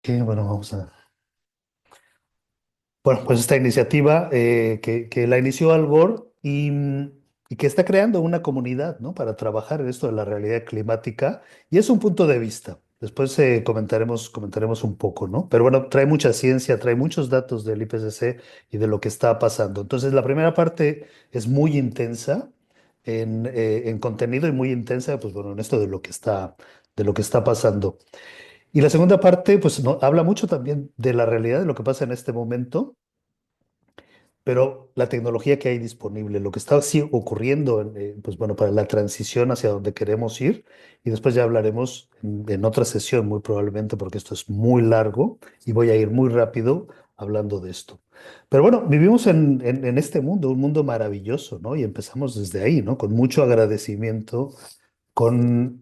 Bueno, vamos a. Bueno, pues esta iniciativa que la inició Al Gore y que está creando una comunidad, ¿no? Para trabajar en esto de la realidad climática. Y es un punto de vista. Después comentaremos un poco, ¿no? Pero bueno, trae mucha ciencia, trae muchos datos del IPCC y de lo que está pasando. Entonces, la primera parte es muy intensa en contenido y muy intensa, pues bueno, en esto de lo que está pasando. Y la segunda parte, pues habla mucho también de la realidad de lo que pasa en este momento, pero la tecnología que hay disponible, lo que está así ocurriendo, pues bueno, para la transición hacia donde queremos ir, y después ya hablaremos en otra sesión muy probablemente, porque esto es muy largo y voy a ir muy rápido hablando de esto. Pero bueno, vivimos en este mundo, un mundo maravilloso, ¿no? Y empezamos desde ahí, ¿no? Con mucho agradecimiento, pues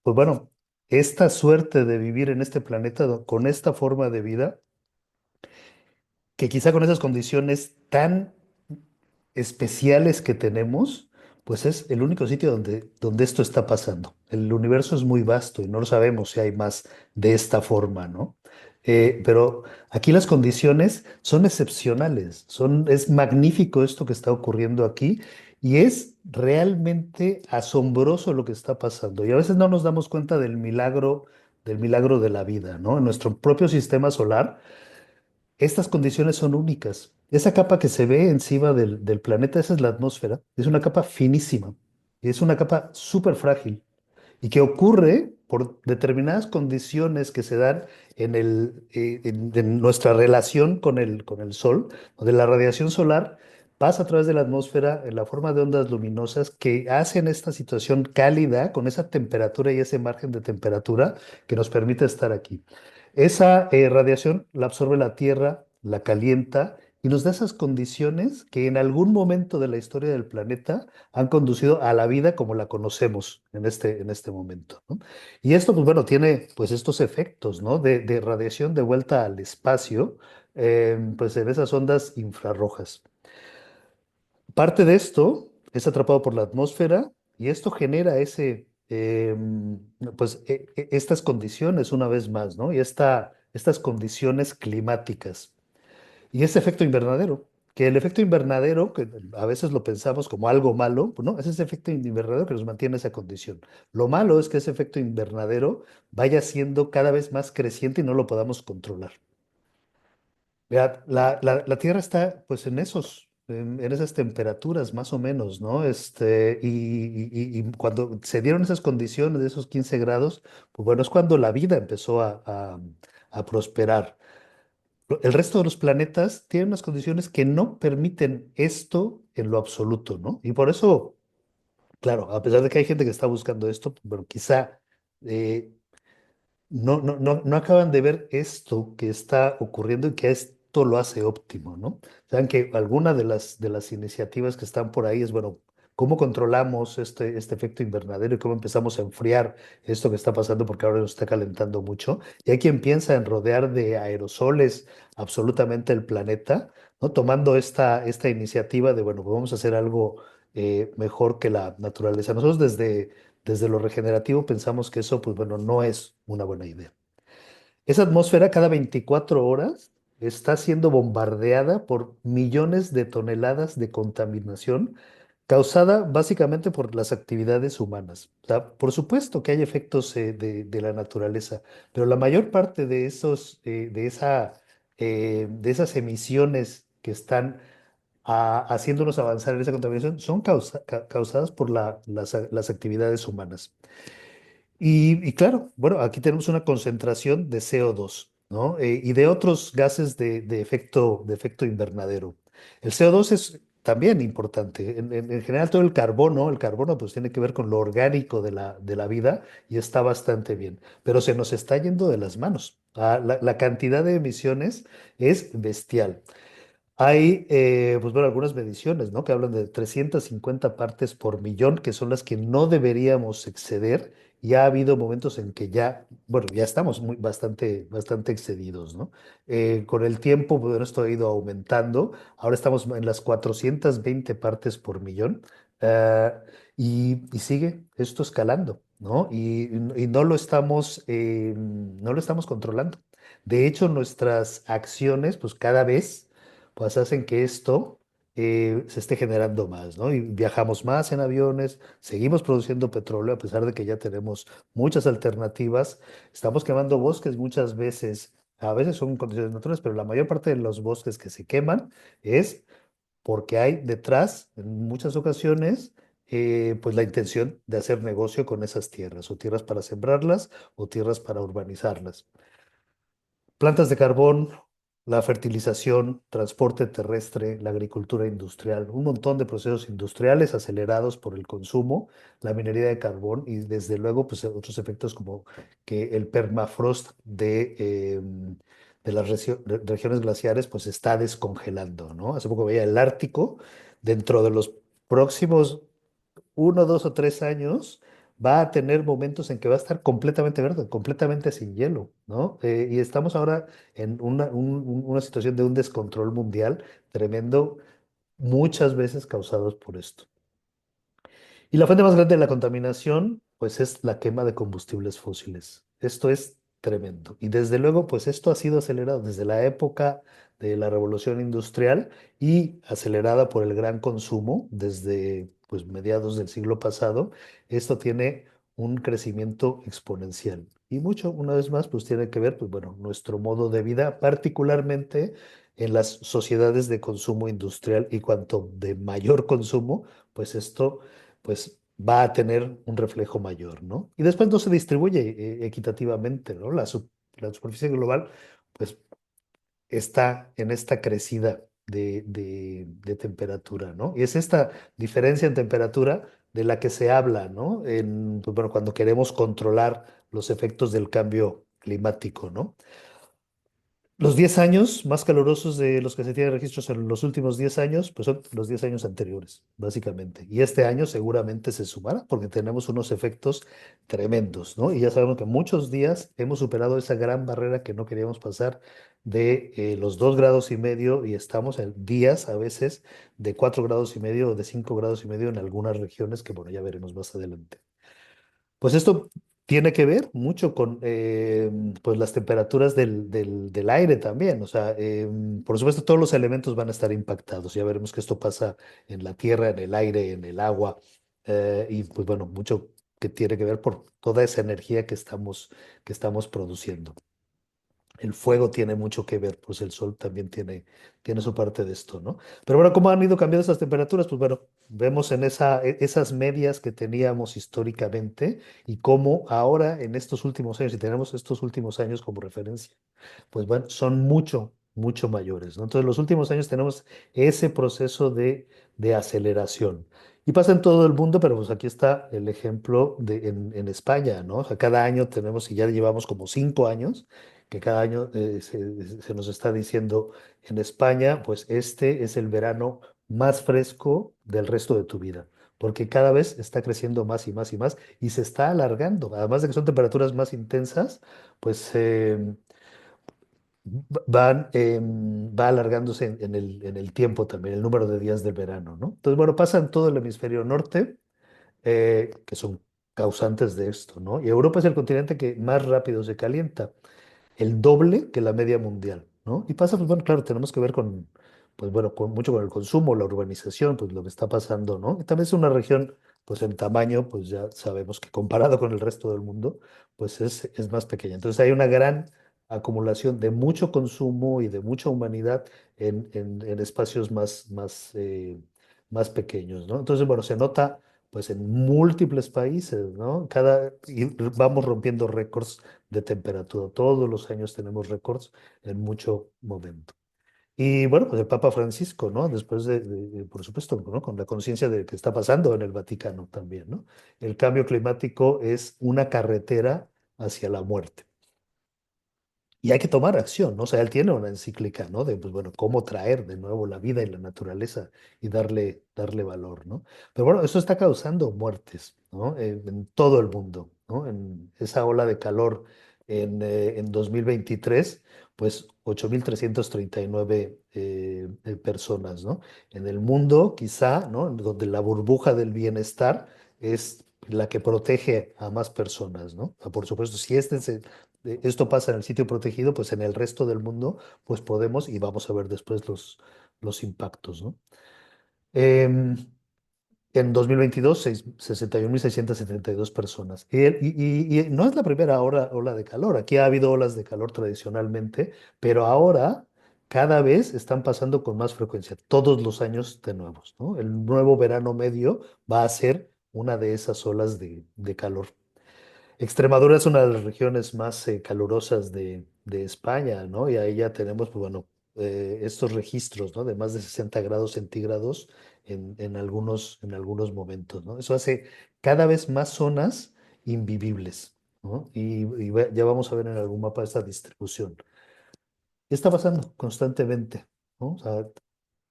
bueno, esta suerte de vivir en este planeta con esta forma de vida, que quizá con esas condiciones tan especiales que tenemos, pues es el único sitio donde esto está pasando. El universo es muy vasto y no lo sabemos si hay más de esta forma, ¿no? Pero aquí las condiciones son excepcionales, es magnífico esto que está ocurriendo aquí y es realmente asombroso lo que está pasando. Y a veces no nos damos cuenta del milagro de la vida, ¿no? En nuestro propio sistema solar estas condiciones son únicas. Esa capa que se ve encima del planeta, esa es la atmósfera, es una capa finísima, y es una capa súper frágil y que ocurre por determinadas condiciones que se dan en nuestra relación con el Sol, donde la radiación solar pasa a través de la atmósfera en la forma de ondas luminosas que hacen esta situación cálida con esa temperatura y ese margen de temperatura que nos permite estar aquí. Esa radiación la absorbe la Tierra, la calienta y nos da esas condiciones que en algún momento de la historia del planeta han conducido a la vida como la conocemos en este momento, ¿no? Y esto, pues bueno, tiene pues estos efectos, ¿no? De radiación de vuelta al espacio, pues en esas ondas infrarrojas. Parte de esto es atrapado por la atmósfera y esto genera estas condiciones una vez más, ¿no? Y estas condiciones climáticas. Y ese efecto invernadero, que el efecto invernadero, que a veces lo pensamos como algo malo, pues no, es ese efecto invernadero que nos mantiene esa condición. Lo malo es que ese efecto invernadero vaya siendo cada vez más creciente y no lo podamos controlar. Vea, la Tierra está pues en esas temperaturas más o menos, ¿no? Y cuando se dieron esas condiciones de esos 15 grados, pues bueno, es cuando la vida empezó a prosperar. El resto de los planetas tienen unas condiciones que no permiten esto en lo absoluto, ¿no? Y por eso, claro, a pesar de que hay gente que está buscando esto, bueno, quizá eh, no acaban de ver esto que está ocurriendo y que esto lo hace óptimo, ¿no? Saben que alguna de las iniciativas que están por ahí es, bueno, ¿cómo controlamos este efecto invernadero y cómo empezamos a enfriar esto que está pasando porque ahora nos está calentando mucho? Y hay quien piensa en rodear de aerosoles absolutamente el planeta, ¿no? Tomando esta iniciativa de, bueno, pues vamos a hacer algo mejor que la naturaleza. Nosotros desde lo regenerativo pensamos que eso, pues bueno, no es una buena idea. Esa atmósfera cada 24 horas está siendo bombardeada por millones de toneladas de contaminación causada básicamente por las actividades humanas. O sea, por supuesto que hay efectos de la naturaleza, pero la mayor parte de esas emisiones que están haciéndonos avanzar en esa contaminación son causadas por las actividades humanas. Y claro, bueno, aquí tenemos una concentración de CO2, ¿no? Y de otros gases de efecto invernadero. El CO2 es también importante. En general, todo el carbono pues tiene que ver con lo orgánico de la vida y está bastante bien, pero se nos está yendo de las manos. La cantidad de emisiones es bestial. Hay, pues bueno, algunas mediciones, ¿no? Que hablan de 350 partes por millón, que son las que no deberíamos exceder. Y ha habido momentos en que ya, bueno, ya estamos bastante excedidos, ¿no? Con el tiempo, bueno, esto ha ido aumentando. Ahora estamos en las 420 partes por millón. Y sigue esto escalando. ¿no? Y no lo estamos controlando. De hecho, nuestras acciones, pues cada vez, pues hacen que esto se esté generando más, ¿no? Y viajamos más en aviones, seguimos produciendo petróleo a pesar de que ya tenemos muchas alternativas. Estamos quemando bosques muchas veces. A veces son condiciones naturales, pero la mayor parte de los bosques que se queman es porque hay detrás, en muchas ocasiones, pues la intención de hacer negocio con esas tierras, o tierras para sembrarlas, o tierras para urbanizarlas. Plantas de carbón, la fertilización, transporte terrestre, la agricultura industrial, un montón de procesos industriales acelerados por el consumo, la minería de carbón y desde luego pues otros efectos como que el permafrost de las regiones glaciares pues se está descongelando, ¿no? Hace poco veía el Ártico, dentro de los próximos 1, 2 o 3 años va a tener momentos en que va a estar completamente verde, completamente sin hielo, ¿no? Y estamos ahora en una situación de un descontrol mundial tremendo, muchas veces causados por esto. Y la fuente más grande de la contaminación, pues es la quema de combustibles fósiles. Esto es tremendo. Y desde luego, pues esto ha sido acelerado desde la época de la revolución industrial y acelerada por el gran consumo desde pues mediados del siglo pasado. Esto tiene un crecimiento exponencial. Y mucho, una vez más, pues tiene que ver, pues bueno, nuestro modo de vida, particularmente en las sociedades de consumo industrial y cuanto de mayor consumo, pues esto pues va a tener un reflejo mayor, ¿no? Y después no se distribuye equitativamente, ¿no? La superficie global, pues está en esta crecida de temperatura, ¿no? Y es esta diferencia en temperatura de la que se habla, ¿no? Pues, bueno, cuando queremos controlar los efectos del cambio climático, ¿no? Los 10 años más calurosos de los que se tienen registros en los últimos 10 años, pues son los 10 años anteriores, básicamente. Y este año seguramente se sumará porque tenemos unos efectos tremendos, ¿no? Y ya sabemos que muchos días hemos superado esa gran barrera que no queríamos pasar de los 2,5 grados y estamos en días a veces de 4,5 grados o de 5,5 grados en algunas regiones que, bueno, ya veremos más adelante. Pues esto tiene que ver mucho con pues las temperaturas del aire también. O sea, por supuesto, todos los elementos van a estar impactados. Ya veremos que esto pasa en la tierra, en el aire, en el agua. Y pues bueno, mucho que tiene que ver por toda esa energía que estamos produciendo. El fuego tiene mucho que ver, pues el sol también tiene su parte de esto, ¿no? Pero bueno, ¿cómo han ido cambiando esas temperaturas? Pues bueno, vemos en esas medias que teníamos históricamente y cómo ahora en estos últimos años, y tenemos estos últimos años como referencia, pues bueno, son mucho, mucho mayores, ¿no? Entonces, los últimos años tenemos ese proceso de aceleración. Y pasa en todo el mundo, pero pues aquí está el ejemplo en España, ¿no? O sea, cada año tenemos, y ya llevamos como 5 años, que cada año se nos está diciendo en España, pues este es el verano más fresco del resto de tu vida, porque cada vez está creciendo más y más y más y se está alargando. Además de que son temperaturas más intensas, pues va alargándose en el tiempo también, el número de días del verano, ¿no? Entonces, bueno, pasa en todo el hemisferio norte, que son causantes de esto, ¿no? Y Europa es el continente que más rápido se calienta, el doble que la media mundial, ¿no? Y pasa, pues bueno, claro, tenemos que ver pues bueno, mucho con el consumo, la urbanización, pues lo que está pasando, ¿no? Y también es una región, pues en tamaño, pues ya sabemos que comparado con el resto del mundo, pues es más pequeña. Entonces hay una gran acumulación de mucho consumo y de mucha humanidad en espacios más pequeños, ¿no? Entonces, bueno, se nota pues en múltiples países, ¿no? Y vamos rompiendo récords de temperatura. Todos los años tenemos récords en mucho momento. Y bueno, pues el Papa Francisco, ¿no? Después por supuesto, ¿no? Con la conciencia de que está pasando en el Vaticano también, ¿no? El cambio climático es una carretera hacia la muerte. Y hay que tomar acción, ¿no? O sea, él tiene una encíclica, ¿no? De, pues bueno, cómo traer de nuevo la vida y la naturaleza y darle valor, ¿no? Pero bueno, eso está causando muertes, ¿no? En todo el mundo, ¿no? En esa ola de calor en 2023, pues 8.339 personas, ¿no? En el mundo, quizá, ¿no? Donde la burbuja del bienestar es la que protege a más personas, ¿no? Por supuesto, si esto pasa en el sitio protegido, pues en el resto del mundo, pues podemos y vamos a ver después los impactos, ¿no? Em, en 2022, 61.672 personas. Y no es la primera ola de calor. Aquí ha habido olas de calor tradicionalmente, pero ahora cada vez están pasando con más frecuencia, todos los años de nuevos, ¿no? El nuevo verano medio va a ser una de esas olas de calor. Extremadura es una de las regiones más calurosas de España, ¿no? Y ahí ya tenemos, pues bueno, estos registros, ¿no? De más de 60 grados centígrados en algunos momentos, ¿no? Eso hace cada vez más zonas invivibles, ¿no? Y ya vamos a ver en algún mapa esta distribución. ¿Qué está pasando constantemente? ¿No? O sea,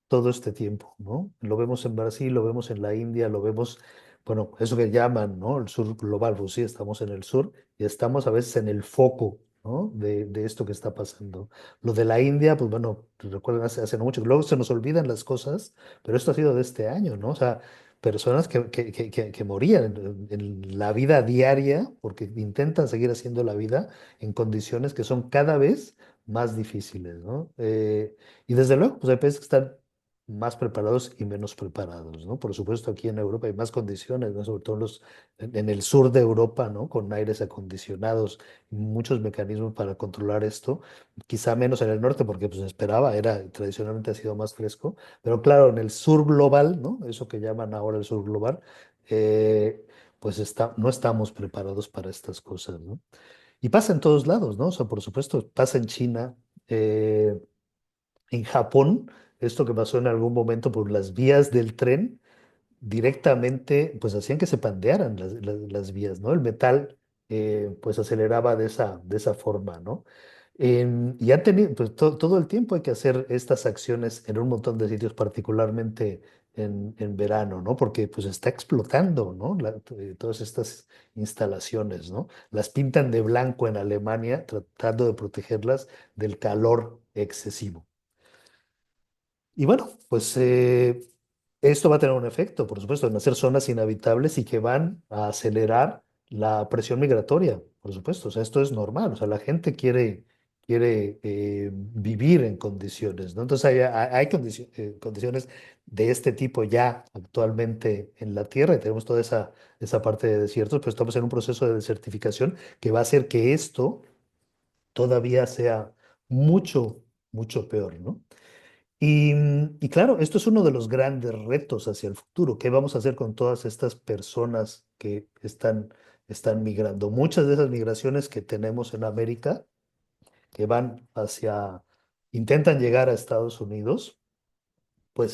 todo este tiempo, ¿no? Lo vemos en Brasil, lo vemos en la India, lo vemos, bueno, eso que llaman, ¿no? El sur global, pues sí, estamos en el sur y estamos a veces en el foco, ¿no? De esto que está pasando. Lo de la India, pues bueno, recuerden hace no mucho, luego se nos olvidan las cosas, pero esto ha sido de este año, ¿no? O sea, personas que morían en la vida diaria porque intentan seguir haciendo la vida en condiciones que son cada vez más difíciles, ¿no? Y desde luego, pues hay países que están más preparados y menos preparados, ¿no? Por supuesto, aquí en Europa hay más condiciones, ¿no? Sobre todo en el sur de Europa, ¿no? Con aires acondicionados, muchos mecanismos para controlar esto, quizá menos en el norte porque pues se esperaba, tradicionalmente ha sido más fresco, pero claro, en el sur global, ¿no? Eso que llaman ahora el sur global, pues no estamos preparados para estas cosas, ¿no? Y pasa en todos lados, ¿no? O sea, por supuesto, pasa en China. eh, en Japón, esto que pasó en algún momento por las vías del tren, directamente, pues hacían que se pandearan las vías, ¿no? El metal, pues aceleraba de esa forma, ¿no? Y han tenido, pues todo el tiempo hay que hacer estas acciones en un montón de sitios, particularmente en verano, ¿no? Porque pues está explotando, ¿no? Todas estas instalaciones, ¿no? Las pintan de blanco en Alemania, tratando de protegerlas del calor excesivo. Y bueno, pues esto va a tener un efecto, por supuesto, en hacer zonas inhabitables y que van a acelerar la presión migratoria, por supuesto. O sea, esto es normal. O sea, la gente quiere vivir en condiciones, ¿no? Entonces hay condiciones de este tipo ya actualmente en la Tierra y tenemos toda esa parte de desiertos, pero estamos en un proceso de desertificación que va a hacer que esto todavía sea mucho, mucho peor, ¿no? Y claro, esto es uno de los grandes retos hacia el futuro. ¿Qué vamos a hacer con todas estas personas que están migrando? Muchas de esas migraciones que tenemos en América, que intentan llegar a Estados Unidos, pues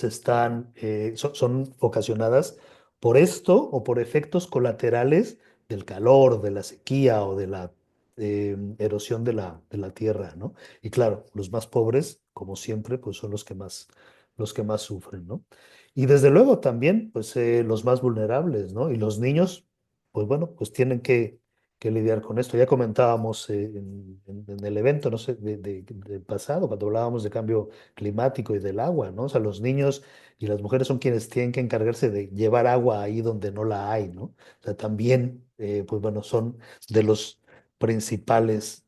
son ocasionadas por esto o por efectos colaterales del calor, de la sequía o de la erosión de la tierra, ¿no? Y claro, los más pobres, como siempre, pues son los que más sufren, ¿no? Y desde luego también, pues los más vulnerables, ¿no? Y los niños, pues bueno, pues tienen que lidiar con esto. Ya comentábamos en el evento, no sé, del pasado, cuando hablábamos de cambio climático y del agua, ¿no? O sea, los niños y las mujeres son quienes tienen que encargarse de llevar agua ahí donde no la hay, ¿no? O sea, también, pues bueno, son de las principales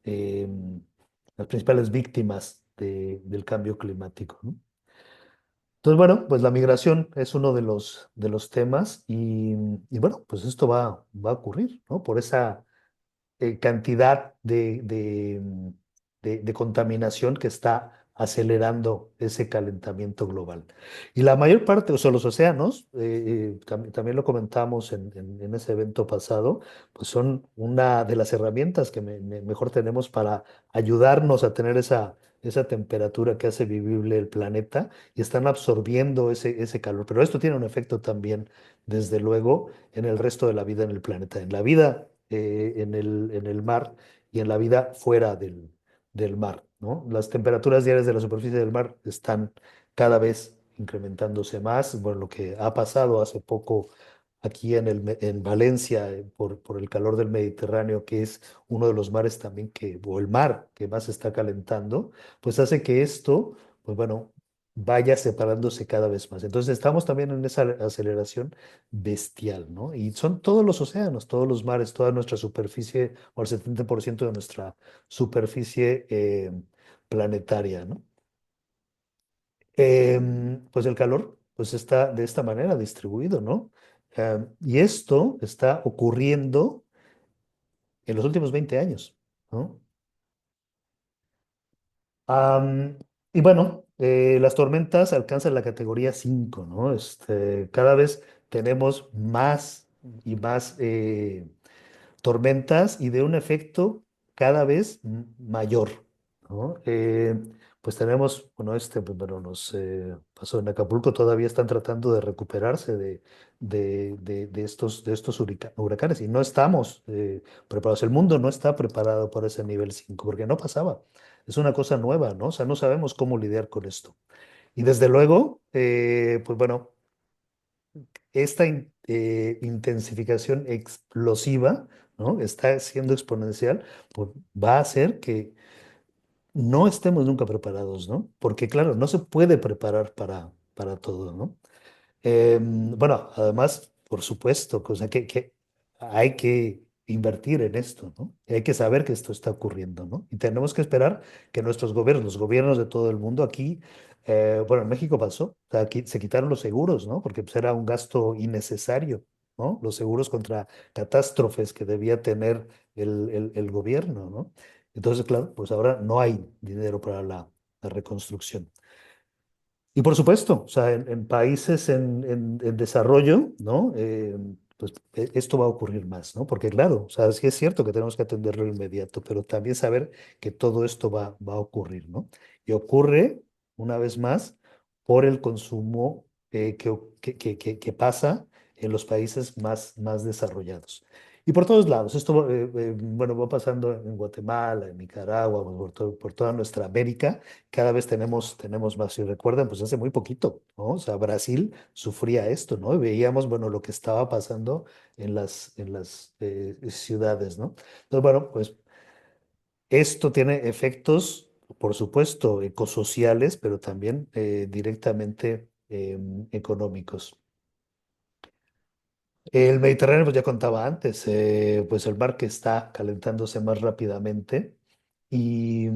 víctimas del cambio climático, ¿no? Entonces, bueno, pues la migración es uno de los temas y bueno, pues esto va a ocurrir, ¿no? Por esa cantidad de contaminación que está acelerando ese calentamiento global. Y la mayor parte, o sea, los océanos, también lo comentamos en ese evento pasado, pues son una de las herramientas que mejor tenemos para ayudarnos a tener esa temperatura que hace vivible el planeta y están absorbiendo ese calor. Pero esto tiene un efecto también, desde luego, en el resto de la vida en el planeta. En la vida en el mar y en la vida fuera del mar, ¿no? Las temperaturas diarias de la superficie del mar están cada vez incrementándose más. Bueno, lo que ha pasado hace poco aquí en Valencia, por el calor del Mediterráneo, que es uno de los mares también o el mar que más se está calentando, pues hace que esto, pues bueno, vaya separándose cada vez más. Entonces estamos también en esa aceleración bestial, ¿no? Y son todos los océanos, todos los mares, toda nuestra superficie, o el 70% de nuestra superficie planetaria, ¿no? Pues el calor, pues está de esta manera distribuido, ¿no? Y esto está ocurriendo en los últimos 20 años, ¿no? Am, y bueno, las tormentas alcanzan la categoría 5, ¿no? Cada vez tenemos más y más tormentas y de un efecto cada vez mayor, ¿no? Pues tenemos, bueno, pues, bueno, nos pasó en Acapulco, todavía están tratando de recuperarse de estos huracanes y no estamos preparados. El mundo no está preparado para ese nivel 5 porque no pasaba. Es una cosa nueva, ¿no? O sea, no sabemos cómo lidiar con esto. Y desde luego, pues bueno, esta intensificación explosiva, ¿no? Está siendo exponencial, pues va a hacer que no estemos nunca preparados, ¿no? Porque claro, no se puede preparar para todo, ¿no? Bueno, además, por supuesto, cosa que hay que invertir en esto, ¿no? Y hay que saber que esto está ocurriendo, ¿no? Y tenemos que esperar que nuestros gobiernos, los gobiernos de todo el mundo, aquí, bueno, en México pasó, o sea, aquí se quitaron los seguros, ¿no? Porque pues, era un gasto innecesario, ¿no? Los seguros contra catástrofes que debía tener el gobierno, ¿no? Entonces, claro, pues ahora no hay dinero para la reconstrucción. Y por supuesto, o sea, en países en desarrollo, ¿no? Pues esto va a ocurrir más, ¿no? Porque claro, o sea, sí es cierto que tenemos que atenderlo inmediato, pero también saber que todo esto va a ocurrir, ¿no? Y ocurre, una vez más, por el consumo que pasa en los países más desarrollados. Y por todos lados, esto, bueno, va pasando en Guatemala, en Nicaragua, por toda nuestra América cada vez tenemos más. Si recuerdan, pues hace muy poquito, ¿no? O sea, Brasil sufría esto, ¿no? Y veíamos, bueno, lo que estaba pasando en las ciudades, ¿no? Entonces, bueno, pues esto tiene efectos, por supuesto, ecosociales, pero también directamente económicos. El Mediterráneo, pues ya contaba antes, pues el mar que está calentándose más rápidamente y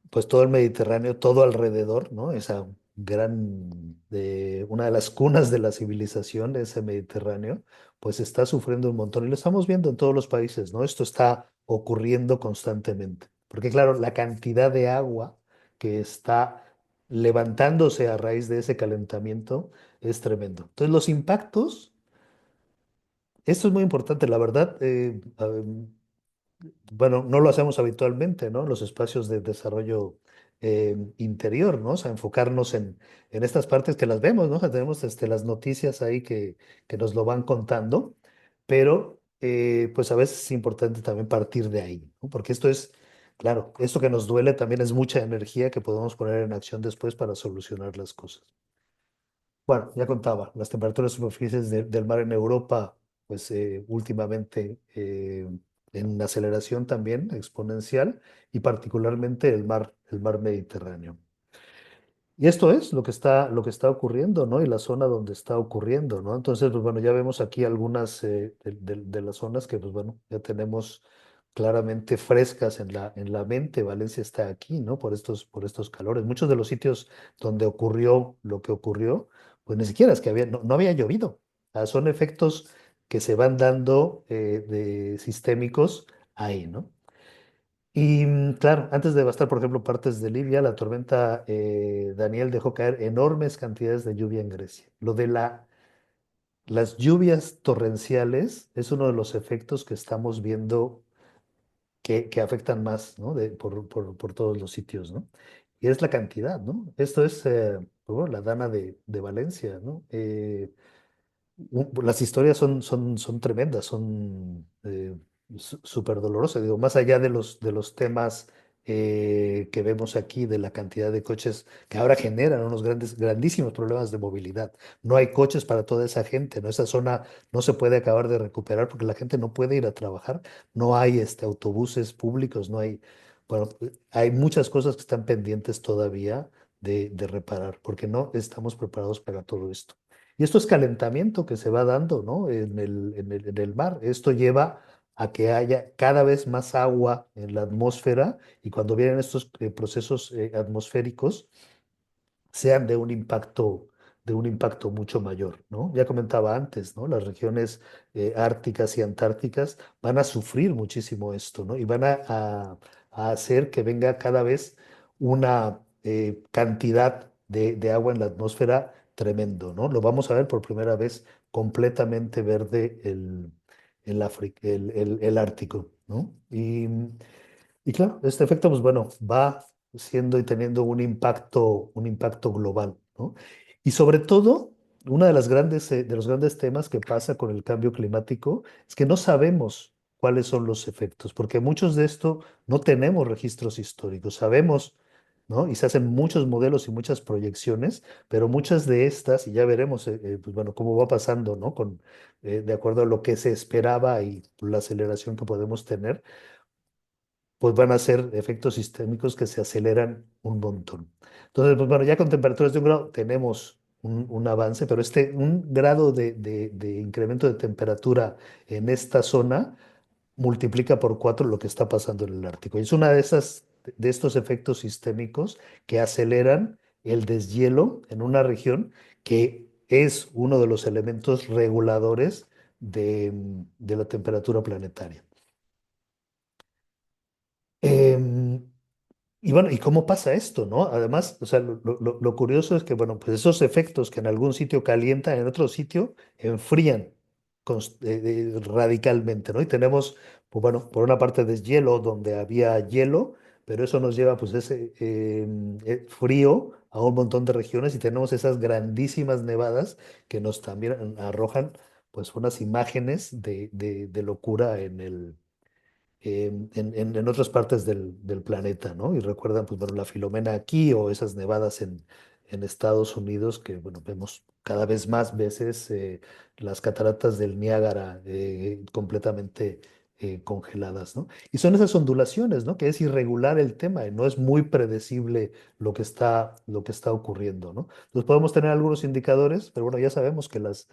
pues todo el Mediterráneo, todo alrededor, ¿no? Esa una de las cunas de la civilización, ese Mediterráneo, pues está sufriendo un montón. Y lo estamos viendo en todos los países, ¿no? Esto está ocurriendo constantemente. Porque claro, la cantidad de agua que está levantándose a raíz de ese calentamiento es tremendo. Entonces, los impactos, esto es muy importante, la verdad. Bueno, no lo hacemos habitualmente, ¿no? Los espacios de desarrollo interior, ¿no? O sea, enfocarnos en estas partes que las vemos, ¿no? O sea, tenemos las noticias ahí que nos lo van contando, pero pues a veces es importante también partir de ahí, ¿no? Porque esto es, claro, esto que nos duele también es mucha energía que podemos poner en acción después para solucionar las cosas. Bueno, ya contaba, las temperaturas superficies del mar en Europa, pues últimamente en aceleración también exponencial y particularmente el mar Mediterráneo. Y esto es lo que está ocurriendo, ¿no? Y la zona donde está ocurriendo, ¿no? Entonces, pues bueno, ya vemos aquí algunas de las zonas que, pues bueno, ya tenemos claramente frescas en la mente. Valencia está aquí, ¿no? Por estos calores. Muchos de los sitios donde ocurrió lo que ocurrió, pues ni siquiera es que no había llovido. Son efectos que se van dando de sistémicos ahí, ¿no? Y claro, antes de devastar, por ejemplo, partes de Libia, la tormenta Daniel dejó caer enormes cantidades de lluvia en Grecia. Lo de las lluvias torrenciales es uno de los efectos que estamos viendo que afectan más, ¿no? Por todos los sitios, ¿no? Y es la cantidad, ¿no? Esto es, pues, bueno, la Dana de Valencia, ¿no? Las historias son tremendas, son súper dolorosas. Digo, más allá de los temas que vemos aquí, de la cantidad de coches que ahora generan unos grandísimos problemas de movilidad. No hay coches para toda esa gente, ¿no? Esa zona no se puede acabar de recuperar porque la gente no puede ir a trabajar. No hay autobuses públicos, no hay, bueno, hay muchas cosas que están pendientes todavía de reparar, porque no estamos preparados para todo esto. Y esto es calentamiento que se va dando, ¿no? En el mar. Esto lleva a que haya cada vez más agua en la atmósfera y cuando vienen estos procesos atmosféricos, sean de un impacto mucho mayor, ¿no? Ya comentaba antes, ¿no? Las regiones árticas y antárticas van a sufrir muchísimo esto, ¿no? Y van a hacer que venga cada vez una cantidad de agua en la atmósfera tremendo, ¿no? Lo vamos a ver por primera vez completamente verde el Ártico, ¿no? Y claro, este efecto, pues bueno, va siendo y teniendo un impacto global, ¿no? Y sobre todo, uno de los grandes temas que pasa con el cambio climático es que no sabemos cuáles son los efectos, porque muchos de esto no tenemos registros históricos, sabemos, ¿no? Y se hacen muchos modelos y muchas proyecciones, pero muchas de estas, y ya veremos, pues bueno, cómo va pasando, ¿no? De acuerdo a lo que se esperaba y la aceleración que podemos tener pues van a ser efectos sistémicos que se aceleran un montón. Entonces, pues bueno, ya con temperaturas de 1 grado tenemos un avance, pero un grado de incremento de temperatura en esta zona multiplica por 4 lo que está pasando en el Ártico. Y es una de estos efectos sistémicos que aceleran el deshielo en una región que es uno de los elementos reguladores de la temperatura planetaria. Em, Y bueno, ¿y cómo pasa esto, no? Además, o sea, lo curioso es que, bueno, pues esos efectos que en algún sitio calientan, en otro sitio enfrían radicalmente, ¿no? Y tenemos, pues bueno, por una parte deshielo donde había hielo, pero eso nos lleva, pues, ese frío a un montón de regiones y tenemos esas grandísimas nevadas que nos también arrojan, pues, unas imágenes de locura en otras partes del planeta, ¿no? Y recuerdan, pues, bueno, la Filomena aquí o esas nevadas en Estados Unidos, que, bueno, vemos cada vez más veces las cataratas del Niágara completamente congeladas, ¿no? Y son esas ondulaciones, ¿no? Que es irregular el tema y no es muy predecible lo que está ocurriendo, ¿no? Entonces podemos tener algunos indicadores, pero bueno, ya sabemos que las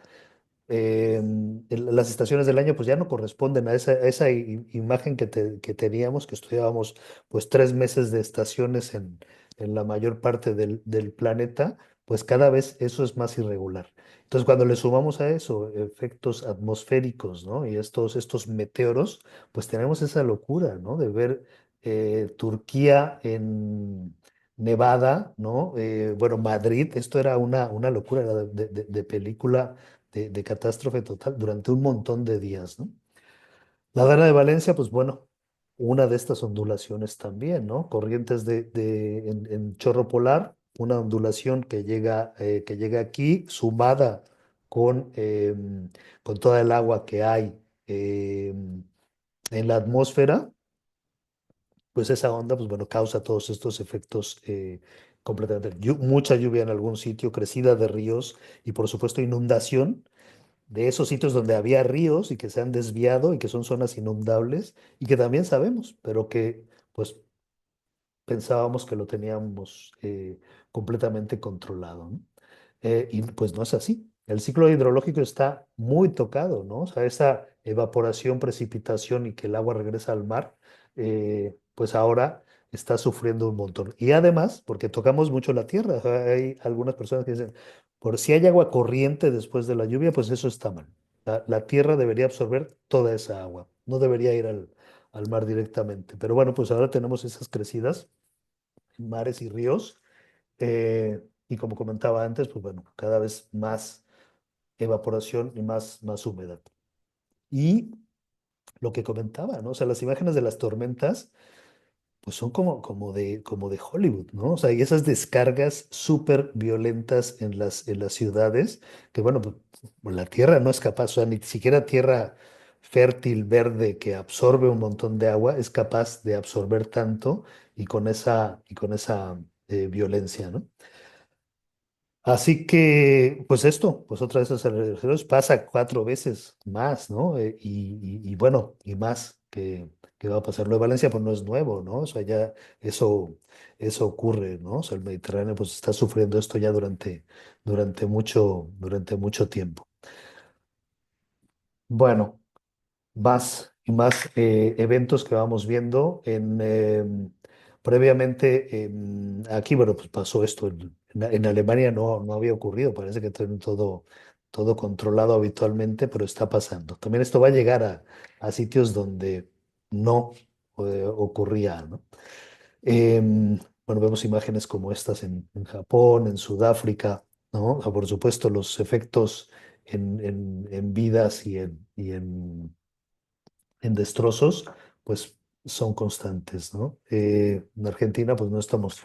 estaciones del año pues ya no corresponden a esa imagen que teníamos, que estudiábamos pues 3 meses de estaciones en la mayor parte del planeta, pues cada vez eso es más irregular. Entonces cuando le sumamos a eso efectos atmosféricos, ¿no? Y estos meteoros, pues tenemos esa locura, ¿no? De ver Turquía en Nevada, ¿no? Bueno, Madrid, esto era una locura, era de película de catástrofe total durante un montón de días, ¿no? La Dana de Valencia, pues bueno, una de estas ondulaciones también, ¿no? Corrientes en chorro polar, una ondulación que llega aquí, sumada con toda el agua que hay en la atmósfera, pues esa onda, pues bueno, causa todos estos efectos completamente. Mucha lluvia en algún sitio, crecida de ríos y por supuesto inundación de esos sitios donde había ríos y que se han desviado y que son zonas inundables y que también sabemos, pero que pues pensábamos que lo teníamos completamente controlado, ¿no? Y pues no es así. El ciclo hidrológico está muy tocado, ¿no? O sea, esa evaporación, precipitación y que el agua regresa al mar, pues ahora está sufriendo un montón. Y además, porque tocamos mucho la tierra, o sea, hay algunas personas que dicen, por si hay agua corriente después de la lluvia, pues eso está mal. La tierra debería absorber toda esa agua, no debería ir al mar directamente. Pero bueno, pues ahora tenemos esas crecidas mares y ríos. Y como comentaba antes, pues bueno, cada vez más evaporación y más humedad. Y lo que comentaba, ¿no? O sea, las imágenes de las tormentas, pues son como de Hollywood, ¿no? O sea, y esas descargas súper violentas en las ciudades, que bueno, pues la tierra no es capaz, o sea, ni siquiera tierra fértil, verde, que absorbe un montón de agua, es capaz de absorber tanto y con esa violencia, ¿no? Así que, pues esto, pues otra de esas aceleraciones pasa 4 veces más, ¿no? Y bueno, y más que va a pasar. Lo de Valencia pues no es nuevo, ¿no? O sea, ya eso, eso ocurre, ¿no? O sea, el Mediterráneo pues está sufriendo esto ya durante mucho tiempo. Bueno. Más y más eventos que vamos viendo. Previamente, aquí, bueno, pues pasó esto. En Alemania no había ocurrido, parece que tienen todo controlado habitualmente, pero está pasando. También esto va a llegar a sitios donde no ocurría, ¿no? Bueno, vemos imágenes como estas en Japón, en Sudáfrica, ¿no? O sea, por supuesto, los efectos en vidas en destrozos, pues son constantes, ¿no? En Argentina, pues no estamos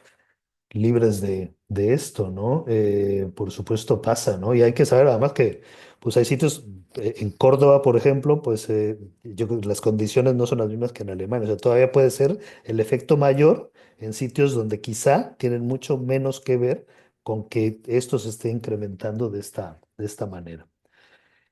libres de esto, ¿no? Por supuesto pasa, ¿no? Y hay que saber además que, pues hay sitios, en Córdoba, por ejemplo, pues yo creo que las condiciones no son las mismas que en Alemania, o sea, todavía puede ser el efecto mayor en sitios donde quizá tienen mucho menos que ver con que esto se esté incrementando de esta manera.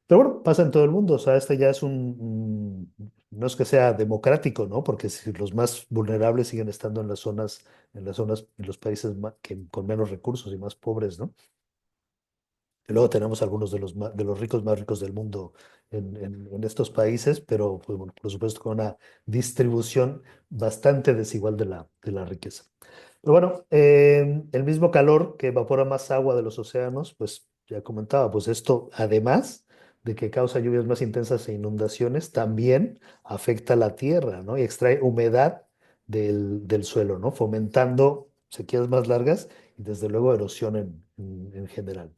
Pero bueno, pasa en todo el mundo. O sea, este ya es no es que sea democrático, ¿no? Porque si los más vulnerables siguen estando en los países con menos recursos y más pobres, ¿no? Y luego tenemos algunos de los ricos más ricos del mundo en estos países, pero pues, bueno, por supuesto con una distribución bastante desigual de la riqueza. Pero bueno, el mismo calor que evapora más agua de los océanos, pues ya comentaba, pues esto, además de que causa lluvias más intensas e inundaciones, también afecta a la tierra, ¿no? Y extrae humedad del suelo, ¿no? Fomentando sequías más largas y desde luego erosión en general.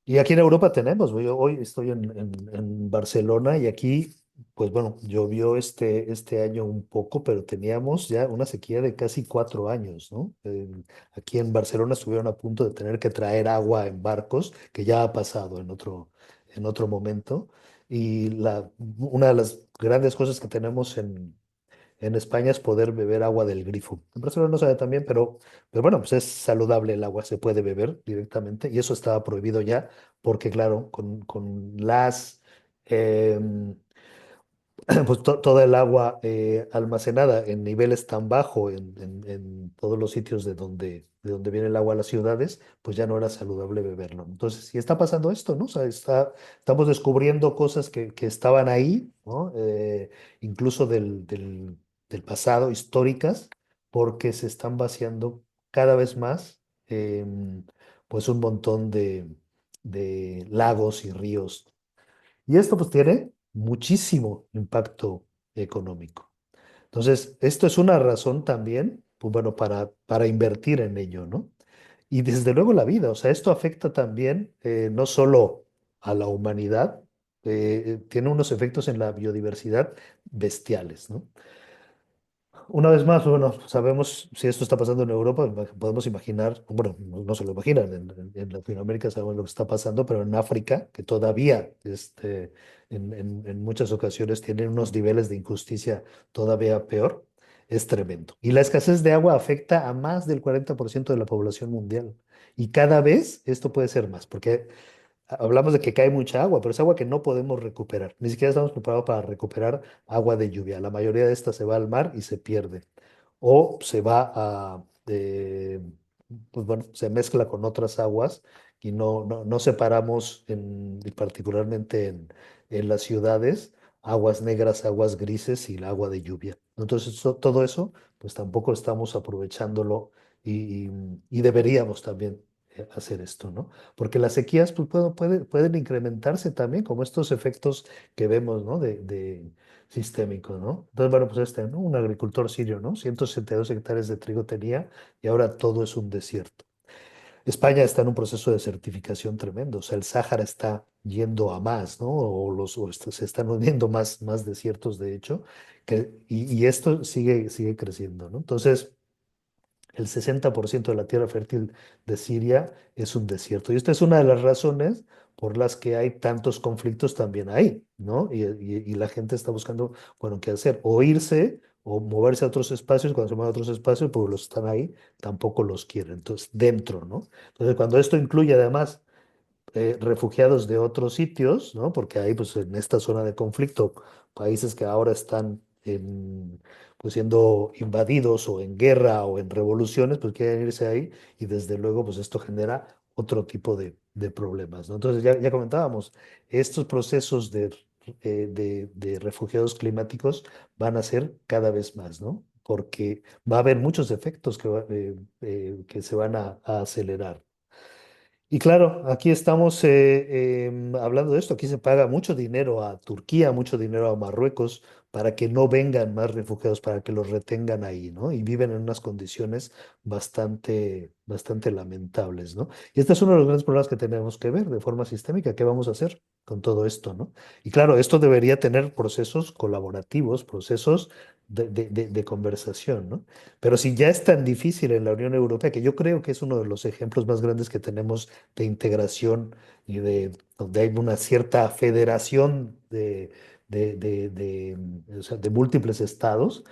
Y aquí en Europa tenemos, yo hoy estoy en Barcelona y aquí, pues bueno, llovió este año un poco, pero teníamos ya una sequía de casi 4 años, ¿no? Aquí en Barcelona estuvieron a punto de tener que traer agua en barcos, que ya ha pasado en otro momento. Y una de las grandes cosas que tenemos en España es poder beber agua del grifo. En Barcelona no sabe también, pero bueno, pues es saludable el agua, se puede beber directamente y eso estaba prohibido ya, porque claro, con pues toda el agua almacenada en niveles tan bajos en todos los sitios de donde viene el agua a las ciudades, pues ya no era saludable beberlo. Entonces, sí está pasando esto, ¿no? O sea, estamos descubriendo cosas que estaban ahí, ¿no? Incluso del pasado, históricas, porque se están vaciando cada vez más, pues un montón de lagos y ríos y esto pues tiene muchísimo impacto económico. Entonces, esto es una razón también, pues bueno, para invertir en ello, ¿no? Y desde luego la vida, o sea, esto afecta también no solo a la humanidad, tiene unos efectos en la biodiversidad bestiales, ¿no? Una vez más, bueno, sabemos si esto está pasando en Europa, podemos imaginar, bueno, no se lo imaginan, en Latinoamérica sabemos lo que está pasando, pero en África, que todavía en muchas ocasiones tienen unos niveles de injusticia todavía peor, es tremendo. Y la escasez de agua afecta a más del 40% de la población mundial. Y cada vez esto puede ser más, porque hablamos de que cae mucha agua, pero es agua que no podemos recuperar. Ni siquiera estamos preparados para recuperar agua de lluvia. La mayoría de esta se va al mar y se pierde. O se va pues bueno, se mezcla con otras aguas y no separamos, y particularmente en las ciudades, aguas negras, aguas grises y el agua de lluvia. Entonces, todo eso, pues tampoco estamos aprovechándolo y deberíamos también hacer esto, ¿no? Porque las sequías pues, pueden incrementarse también, como estos efectos que vemos, ¿no? De sistémicos, ¿no? Entonces, bueno, pues ¿no? Un agricultor sirio, ¿no? 162 hectáreas de trigo tenía y ahora todo es un desierto. España está en un proceso de certificación tremendo, o sea, el Sáhara está yendo a más, ¿no? Se están uniendo más desiertos, de hecho, y esto sigue creciendo, ¿no? Entonces, el 60% de la tierra fértil de Siria es un desierto. Y esta es una de las razones por las que hay tantos conflictos también ahí, ¿no? Y la gente está buscando, bueno, qué hacer, o irse o moverse a otros espacios. Cuando se mueven a otros espacios, pues los que están ahí tampoco los quieren. Entonces, dentro, ¿no? Entonces, cuando esto incluye además refugiados de otros sitios, ¿no? Porque hay, pues, en esta zona de conflicto, países que ahora están pues siendo invadidos o en guerra o en revoluciones, pues quieren irse ahí y desde luego pues esto genera otro tipo de problemas, ¿no? Entonces ya comentábamos, estos procesos de refugiados climáticos van a ser cada vez más, ¿no? Porque va a haber muchos efectos que se van a acelerar. Y claro, aquí estamos hablando de esto. Aquí se paga mucho dinero a Turquía, mucho dinero a Marruecos para que no vengan más refugiados, para que los retengan ahí, ¿no? Y viven en unas condiciones bastante lamentables, ¿no? Y este es uno de los grandes problemas que tenemos que ver de forma sistémica. ¿Qué vamos a hacer con todo esto, ¿no? Y claro, esto debería tener procesos colaborativos, procesos de conversación, ¿no? Pero si ya es tan difícil en la Unión Europea, que yo creo que es uno de los ejemplos más grandes que tenemos de integración y de donde hay una cierta federación o sea, de múltiples estados,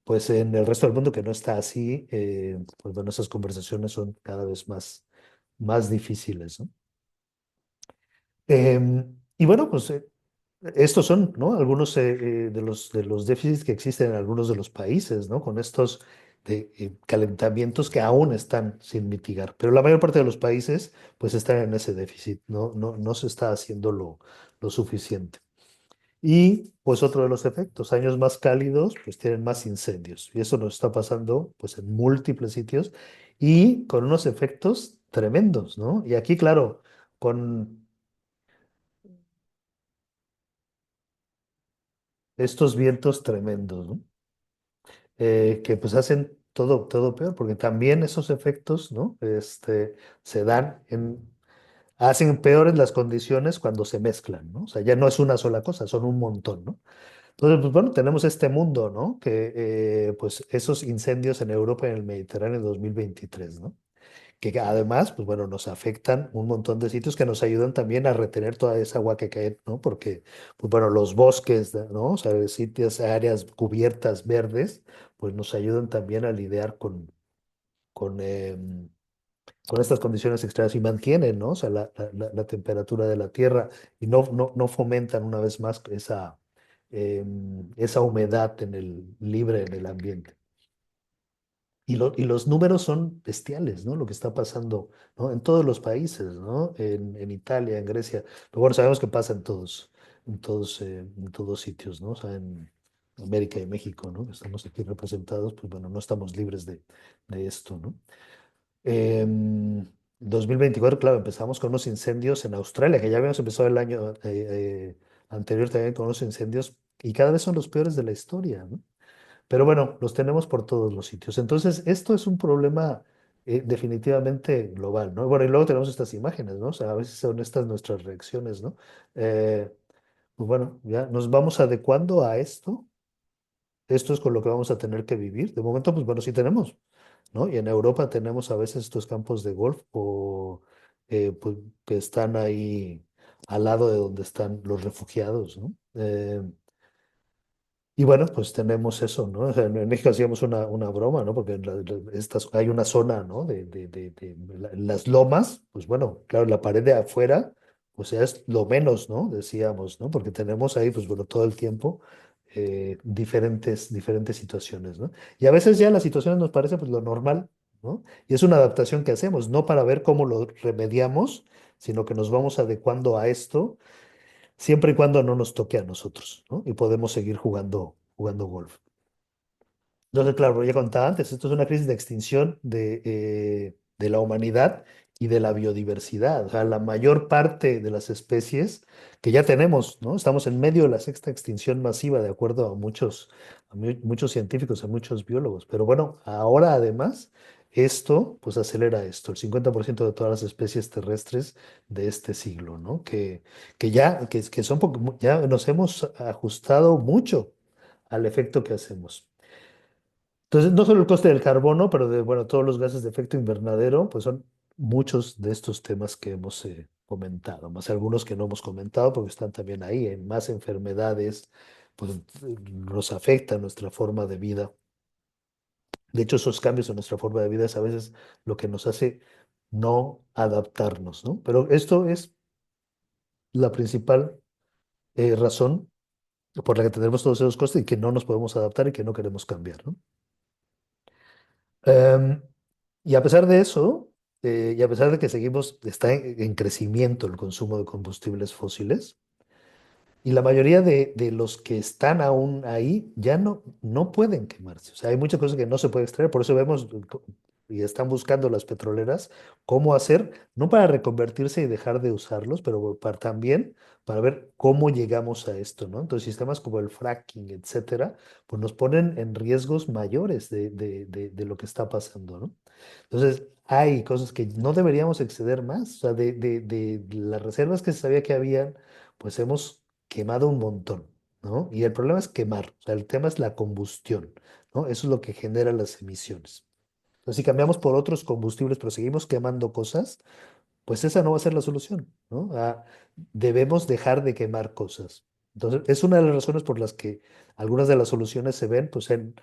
pues en el resto del mundo que no está así, pues bueno, esas conversaciones son cada vez más difíciles, ¿no? Y bueno, pues estos son, ¿no? Algunos de los déficits que existen en algunos de los países, ¿no? Con estos calentamientos que aún están sin mitigar. Pero la mayor parte de los países, pues, están en ese déficit, no se está haciendo lo suficiente. Y, pues, otro de los efectos, años más cálidos, pues, tienen más incendios. Y eso nos está pasando, pues, en múltiples sitios y con unos efectos tremendos, ¿no? Y aquí, claro, con estos vientos tremendos, ¿no? Que pues hacen todo peor, porque también esos efectos, ¿no? Se dan hacen peores las condiciones cuando se mezclan, ¿no? O sea, ya no es una sola cosa, son un montón, ¿no? Entonces, pues bueno, tenemos este mundo, ¿no? Que pues esos incendios en Europa y en el Mediterráneo en 2023, ¿no? Que además, pues bueno, nos afectan un montón de sitios que nos ayudan también a retener toda esa agua que cae, ¿no? Porque, pues bueno, los bosques, ¿no? O sea, sitios, áreas cubiertas verdes, pues nos ayudan también a lidiar con estas condiciones extremas y mantienen, ¿no? O sea, la temperatura de la tierra y no fomentan una vez más esa humedad libre en el ambiente. Y los números son bestiales, ¿no? Lo que está pasando, ¿no? En todos los países, ¿no? En Italia, en Grecia. Pero bueno, sabemos que pasa en todos sitios, ¿no? O sea, en América y México, ¿no? Que estamos aquí representados, pues bueno, no estamos libres de esto, ¿no? En 2024, claro, empezamos con unos incendios en Australia, que ya habíamos empezado el año anterior también con unos incendios, y cada vez son los peores de la historia, ¿no? Pero bueno, los tenemos por todos los sitios. Entonces, esto es un problema definitivamente global, ¿no? Bueno, y luego tenemos estas imágenes, ¿no? O sea, a veces son estas nuestras reacciones, ¿no? Eh, pues bueno, ya nos vamos adecuando a esto. Esto es con lo que vamos a tener que vivir. De momento, pues bueno, sí tenemos, ¿no? Y en Europa tenemos a veces estos campos de golf pues, que están ahí al lado de donde están los refugiados, ¿no? Y bueno, pues tenemos eso, ¿no? O sea, en México hacíamos una broma, ¿no? Porque hay una zona, ¿no? En las lomas, pues bueno, claro, la pared de afuera, pues ya es lo menos, ¿no? Decíamos, ¿no? Porque tenemos ahí, pues bueno, todo el tiempo diferentes situaciones, ¿no? Y a veces ya las situaciones nos parecen pues lo normal, ¿no? Y es una adaptación que hacemos, no para ver cómo lo remediamos, sino que nos vamos adecuando a esto siempre y cuando no nos toque a nosotros, ¿no? Y podemos seguir jugando golf. Entonces, claro, ya contaba antes, esto es una crisis de extinción de la humanidad y de la biodiversidad. O sea, la mayor parte de las especies que ya tenemos, ¿no? Estamos en medio de la sexta extinción masiva, de acuerdo a muchos científicos, a muchos biólogos. Pero bueno, ahora además, esto, pues acelera esto, el 50% de todas las especies terrestres de este siglo, ¿no? Que son ya nos hemos ajustado mucho al efecto que hacemos. Entonces, no solo el coste del carbono, pero bueno, todos los gases de efecto invernadero, pues son muchos de estos temas que hemos comentado, más algunos que no hemos comentado porque están también ahí, en más enfermedades, pues nos afecta nuestra forma de vida. De hecho, esos cambios en nuestra forma de vida es a veces lo que nos hace no adaptarnos, ¿no? Pero esto es la principal razón por la que tenemos todos esos costes y que no nos podemos adaptar y que no queremos cambiar, ¿no? Em, y a pesar de eso, y a pesar de que seguimos, está en crecimiento el consumo de combustibles fósiles, y la mayoría de los que están aún ahí ya no pueden quemarse. O sea, hay muchas cosas que no se puede extraer. Por eso vemos y están buscando las petroleras cómo hacer, no para reconvertirse y dejar de usarlos, pero para también para ver cómo llegamos a esto, ¿no? Entonces, sistemas como el fracking, etcétera, pues nos ponen en riesgos mayores de lo que está pasando, ¿no? Entonces, hay cosas que no deberíamos exceder más. O sea, de las reservas que se sabía que habían, pues hemos quemado un montón, ¿no? Y el problema es quemar, o sea, el tema es la combustión, ¿no? Eso es lo que genera las emisiones. Entonces, si cambiamos por otros combustibles, pero seguimos quemando cosas, pues esa no va a ser la solución, ¿no? Debemos dejar de quemar cosas. Entonces, es una de las razones por las que algunas de las soluciones se ven, pues, en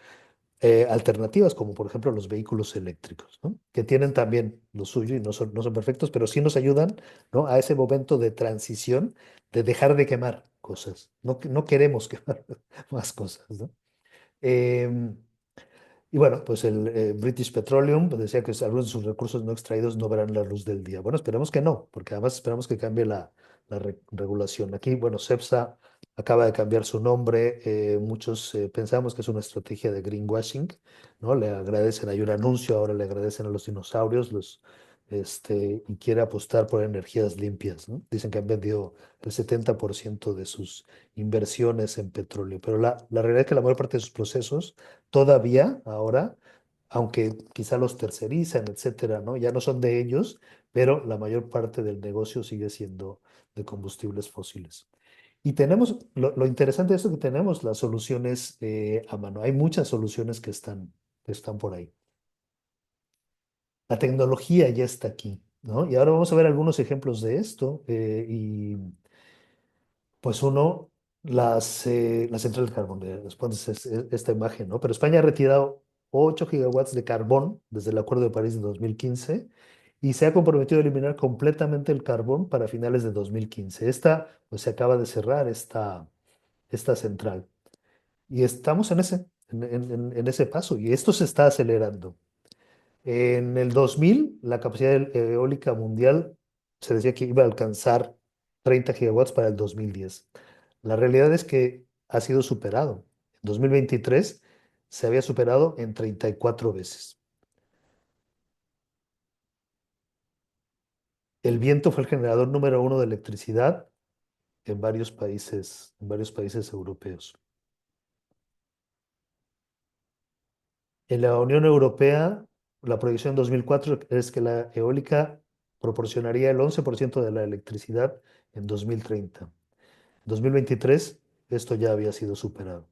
alternativas, como por ejemplo los vehículos eléctricos, ¿no? Que tienen también lo suyo y no son perfectos, pero sí nos ayudan, ¿no? A ese momento de transición de dejar de quemar cosas. No queremos quemar más cosas, ¿no? Em, y bueno, pues el British Petroleum pues, decía que algunos de sus recursos no extraídos no verán la luz del día. Bueno, esperemos que no, porque además esperamos que cambie la regulación. Aquí, bueno, CEPSA acaba de cambiar su nombre. Muchos pensamos que es una estrategia de greenwashing, ¿no? Le agradecen, hay un anuncio, ahora le agradecen a los dinosaurios, y quiere apostar por energías limpias, ¿no? Dicen que han vendido el 70% de sus inversiones en petróleo, pero la realidad es que la mayor parte de sus procesos todavía ahora, aunque quizá los tercerizan, etcétera, ¿no? Ya no son de ellos, pero la mayor parte del negocio sigue siendo de combustibles fósiles. Y tenemos, lo interesante de esto es que tenemos las soluciones a mano. Hay muchas soluciones que están por ahí. La tecnología ya está aquí, ¿no? Y ahora vamos a ver algunos ejemplos de esto. Y pues uno, las centrales de carbón, les pones esta imagen, ¿no? Pero España ha retirado 8 gigawatts de carbón desde el Acuerdo de París de 2015 y se ha comprometido a eliminar completamente el carbón para finales de 2015. Pues se acaba de cerrar esta central. Y estamos en ese paso y esto se está acelerando. En el 2000, la capacidad eólica mundial se decía que iba a alcanzar 30 gigawatts para el 2010. La realidad es que ha sido superado. En 2023 se había superado en 34 veces. El viento fue el generador número uno de electricidad en varios países europeos. En la Unión Europea, la proyección en 2004 es que la eólica proporcionaría el 11% de la electricidad en 2030. En 2023, esto ya había sido superado.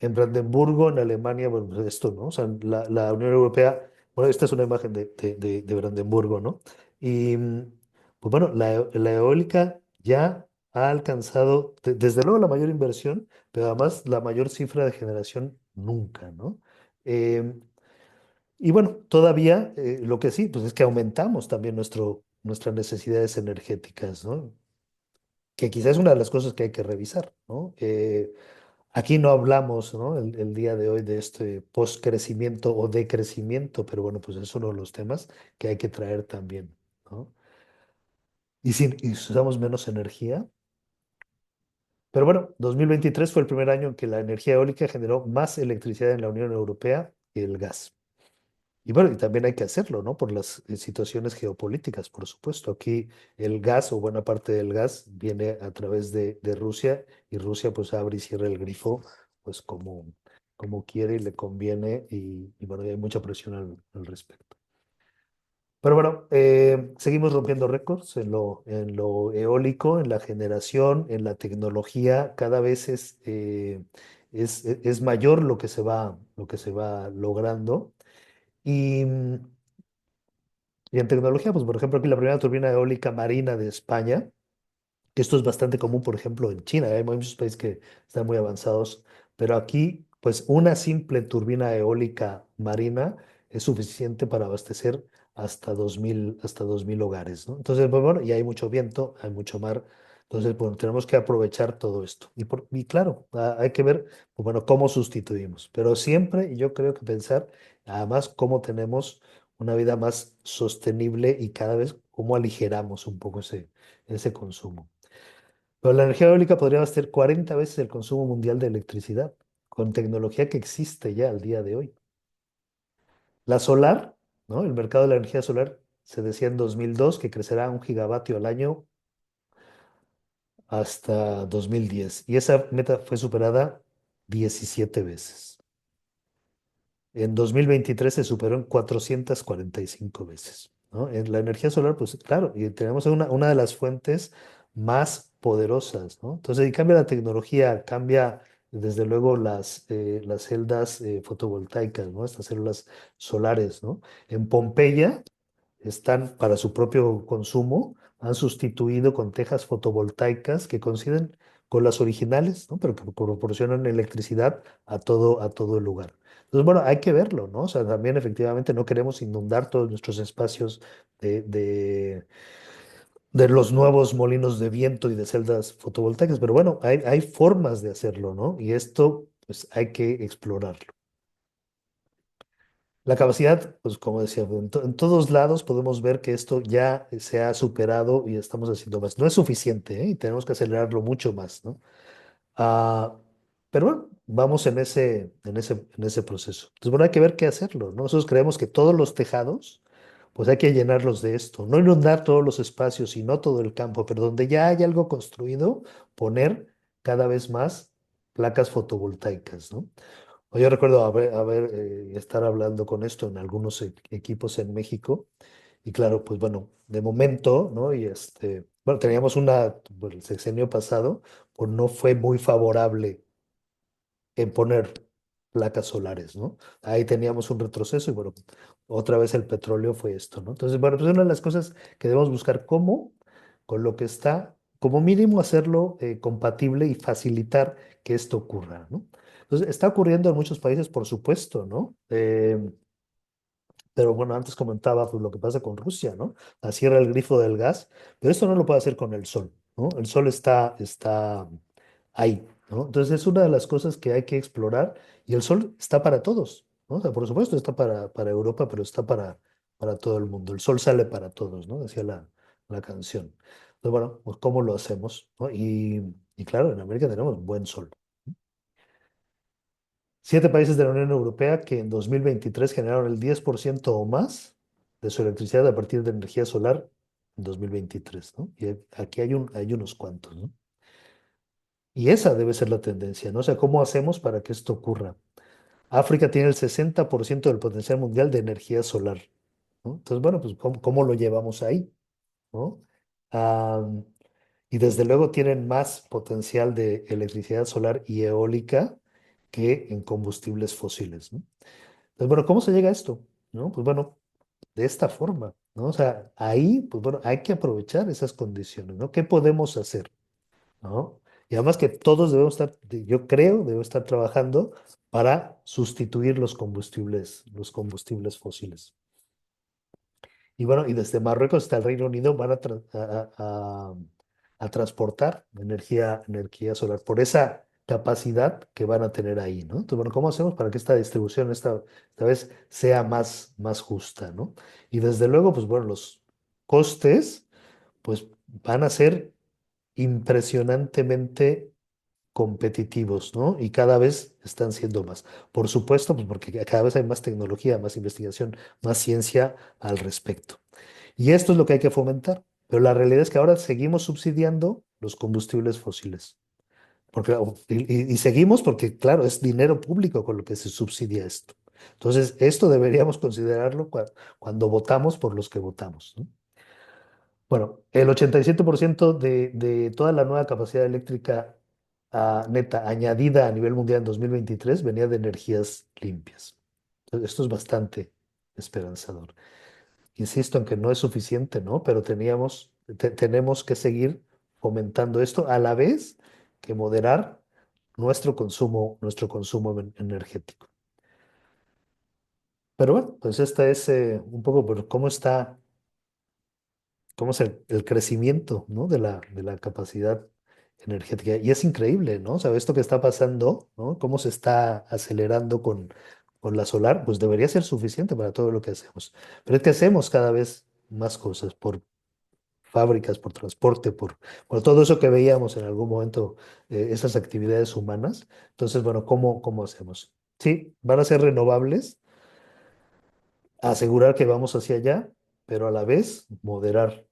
En Brandenburgo, en Alemania, bueno, pues esto, ¿no? O sea, la Unión Europea, bueno, esta es una imagen de Brandenburgo, ¿no? Y pues bueno, la eólica ya ha alcanzado, desde luego, la mayor inversión, pero además la mayor cifra de generación nunca, ¿no? Em, y bueno, todavía lo que sí, pues es que aumentamos también nuestras necesidades energéticas, ¿no? Que quizás es una de las cosas que hay que revisar, ¿no? Aquí no hablamos, ¿no? El día de hoy de este postcrecimiento o decrecimiento, pero bueno, pues es uno de los temas que hay que traer también, ¿no? Y si usamos menos energía, pero bueno, 2023 fue el primer año en que la energía eólica generó más electricidad en la Unión Europea que el gas. Y bueno, y también hay que hacerlo, ¿no? Por las situaciones geopolíticas, por supuesto. Aquí el gas o buena parte del gas viene a través de Rusia y Rusia pues abre y cierra el grifo pues como quiere y le conviene y bueno, y hay mucha presión al respecto. Pero bueno, seguimos rompiendo récords en lo eólico, en la generación, en la tecnología. Cada vez es mayor lo que se va logrando. Y, y en tecnología, pues por ejemplo, aquí la primera turbina eólica marina de España, que esto es bastante común, por ejemplo, en China. Hay muchos países que están muy avanzados, pero aquí, pues una simple turbina eólica marina es suficiente para abastecer hasta 2000 hogares, ¿no? Entonces, pues, bueno, y hay mucho viento, hay mucho mar. Entonces, bueno, tenemos que aprovechar todo esto. Y claro, hay que ver, pues, bueno, cómo sustituimos. Pero siempre yo creo que pensar, además, cómo tenemos una vida más sostenible y cada vez cómo aligeramos un poco ese consumo. Pero la energía eólica podría ser 40 veces el consumo mundial de electricidad, con tecnología que existe ya al día de hoy. La solar, ¿no? El mercado de la energía solar se decía en 2002 que crecerá 1 gigavatio al año hasta 2010 y esa meta fue superada 17 veces. En 2023 se superó en 445 veces, ¿no? En la energía solar, pues claro, y tenemos una de las fuentes más poderosas, ¿no? Entonces, y cambia la tecnología, cambia desde luego las celdas fotovoltaicas, ¿no? Estas células solares, ¿no? En Pompeya están para su propio consumo, han sustituido con tejas fotovoltaicas que coinciden con las originales, ¿no? Pero que proporcionan electricidad a todo el lugar. Entonces, bueno, hay que verlo, ¿no? O sea, también efectivamente no queremos inundar todos nuestros espacios de, de, de los nuevos molinos de viento y de celdas fotovoltaicas, pero bueno, hay formas de hacerlo, ¿no? Y esto, pues hay que explorarlo. La capacidad, pues como decía, en todos lados podemos ver que esto ya se ha superado y estamos haciendo más. No es suficiente, ¿eh? Y tenemos que acelerarlo mucho más, ¿no? Ah, pero bueno, vamos en ese proceso. Entonces, bueno, hay que ver qué hacerlo, ¿no? Nosotros creemos que todos los tejados, pues hay que llenarlos de esto. No inundar todos los espacios y no todo el campo, pero donde ya hay algo construido, poner cada vez más placas fotovoltaicas, ¿no? Yo recuerdo estar hablando con esto en algunos equipos en México y claro, pues bueno, de momento, ¿no? Bueno, teníamos el sexenio pasado, pues no fue muy favorable en poner placas solares, ¿no? Ahí teníamos un retroceso y bueno, otra vez el petróleo fue esto, ¿no? Entonces, bueno, pues una de las cosas que debemos buscar cómo, con lo que está, como mínimo hacerlo compatible y facilitar que esto ocurra, ¿no? Entonces, está ocurriendo en muchos países, por supuesto, ¿no? Pero bueno, antes comentaba pues, lo que pasa con Rusia, ¿no? La cierra el grifo del gas, pero esto no lo puede hacer con el sol, ¿no? El sol está ahí, ¿no? Entonces es una de las cosas que hay que explorar y el sol está para todos, ¿no? O sea, por supuesto está para Europa, pero está para todo el mundo. El sol sale para todos, ¿no? Decía la canción. Entonces, bueno, pues ¿cómo lo hacemos? ¿No? Y claro, en América tenemos buen sol. 7 países de la Unión Europea que en 2023 generaron el 10% o más de su electricidad a partir de energía solar en 2023, ¿no? Y aquí hay unos cuantos, ¿no? Y esa debe ser la tendencia, ¿no? O sea, ¿cómo hacemos para que esto ocurra? África tiene el 60% del potencial mundial de energía solar, ¿no? Entonces, bueno, pues ¿cómo lo llevamos ahí, ¿no? Ah, y desde luego tienen más potencial de electricidad solar y eólica que en combustibles fósiles, ¿no? Entonces, bueno, ¿cómo se llega a esto? ¿No? Pues bueno, de esta forma, ¿no? O sea, ahí, pues bueno, hay que aprovechar esas condiciones, ¿no? ¿Qué podemos hacer? ¿No? Y además que todos debemos estar, yo creo, debemos estar trabajando para sustituir los combustibles fósiles. Y bueno, y desde Marruecos hasta el Reino Unido van a transportar energía solar por esa capacidad que van a tener ahí, ¿no? Entonces, bueno, ¿cómo hacemos para que esta distribución esta vez sea más justa, ¿no? Y desde luego, pues bueno, los costes, pues van a ser impresionantemente competitivos, ¿no? Y cada vez están siendo más. Por supuesto, pues porque cada vez hay más tecnología, más investigación, más ciencia al respecto. Y esto es lo que hay que fomentar. Pero la realidad es que ahora seguimos subsidiando los combustibles fósiles. Y seguimos porque, claro, es dinero público con lo que se subsidia esto. Entonces, esto deberíamos considerarlo cuando votamos por los que votamos, ¿no? Bueno, el 87% de toda la nueva capacidad eléctrica neta añadida a nivel mundial en 2023 venía de energías limpias. Entonces, esto es bastante esperanzador. Insisto en que no es suficiente, ¿no? Pero tenemos que seguir fomentando esto a la vez que moderar nuestro consumo energético. Pero bueno, pues esta es un poco por cómo está cómo es el crecimiento, ¿no? De la capacidad energética. Y es increíble, ¿no? O sea, esto que está pasando, ¿no? Cómo se está acelerando con la solar, pues debería ser suficiente para todo lo que hacemos. Pero es que hacemos cada vez más cosas por fábricas, por transporte, por todo eso que veíamos en algún momento, esas actividades humanas. Entonces, bueno, ¿cómo hacemos? Sí, van a ser renovables, asegurar que vamos hacia allá, pero a la vez moderar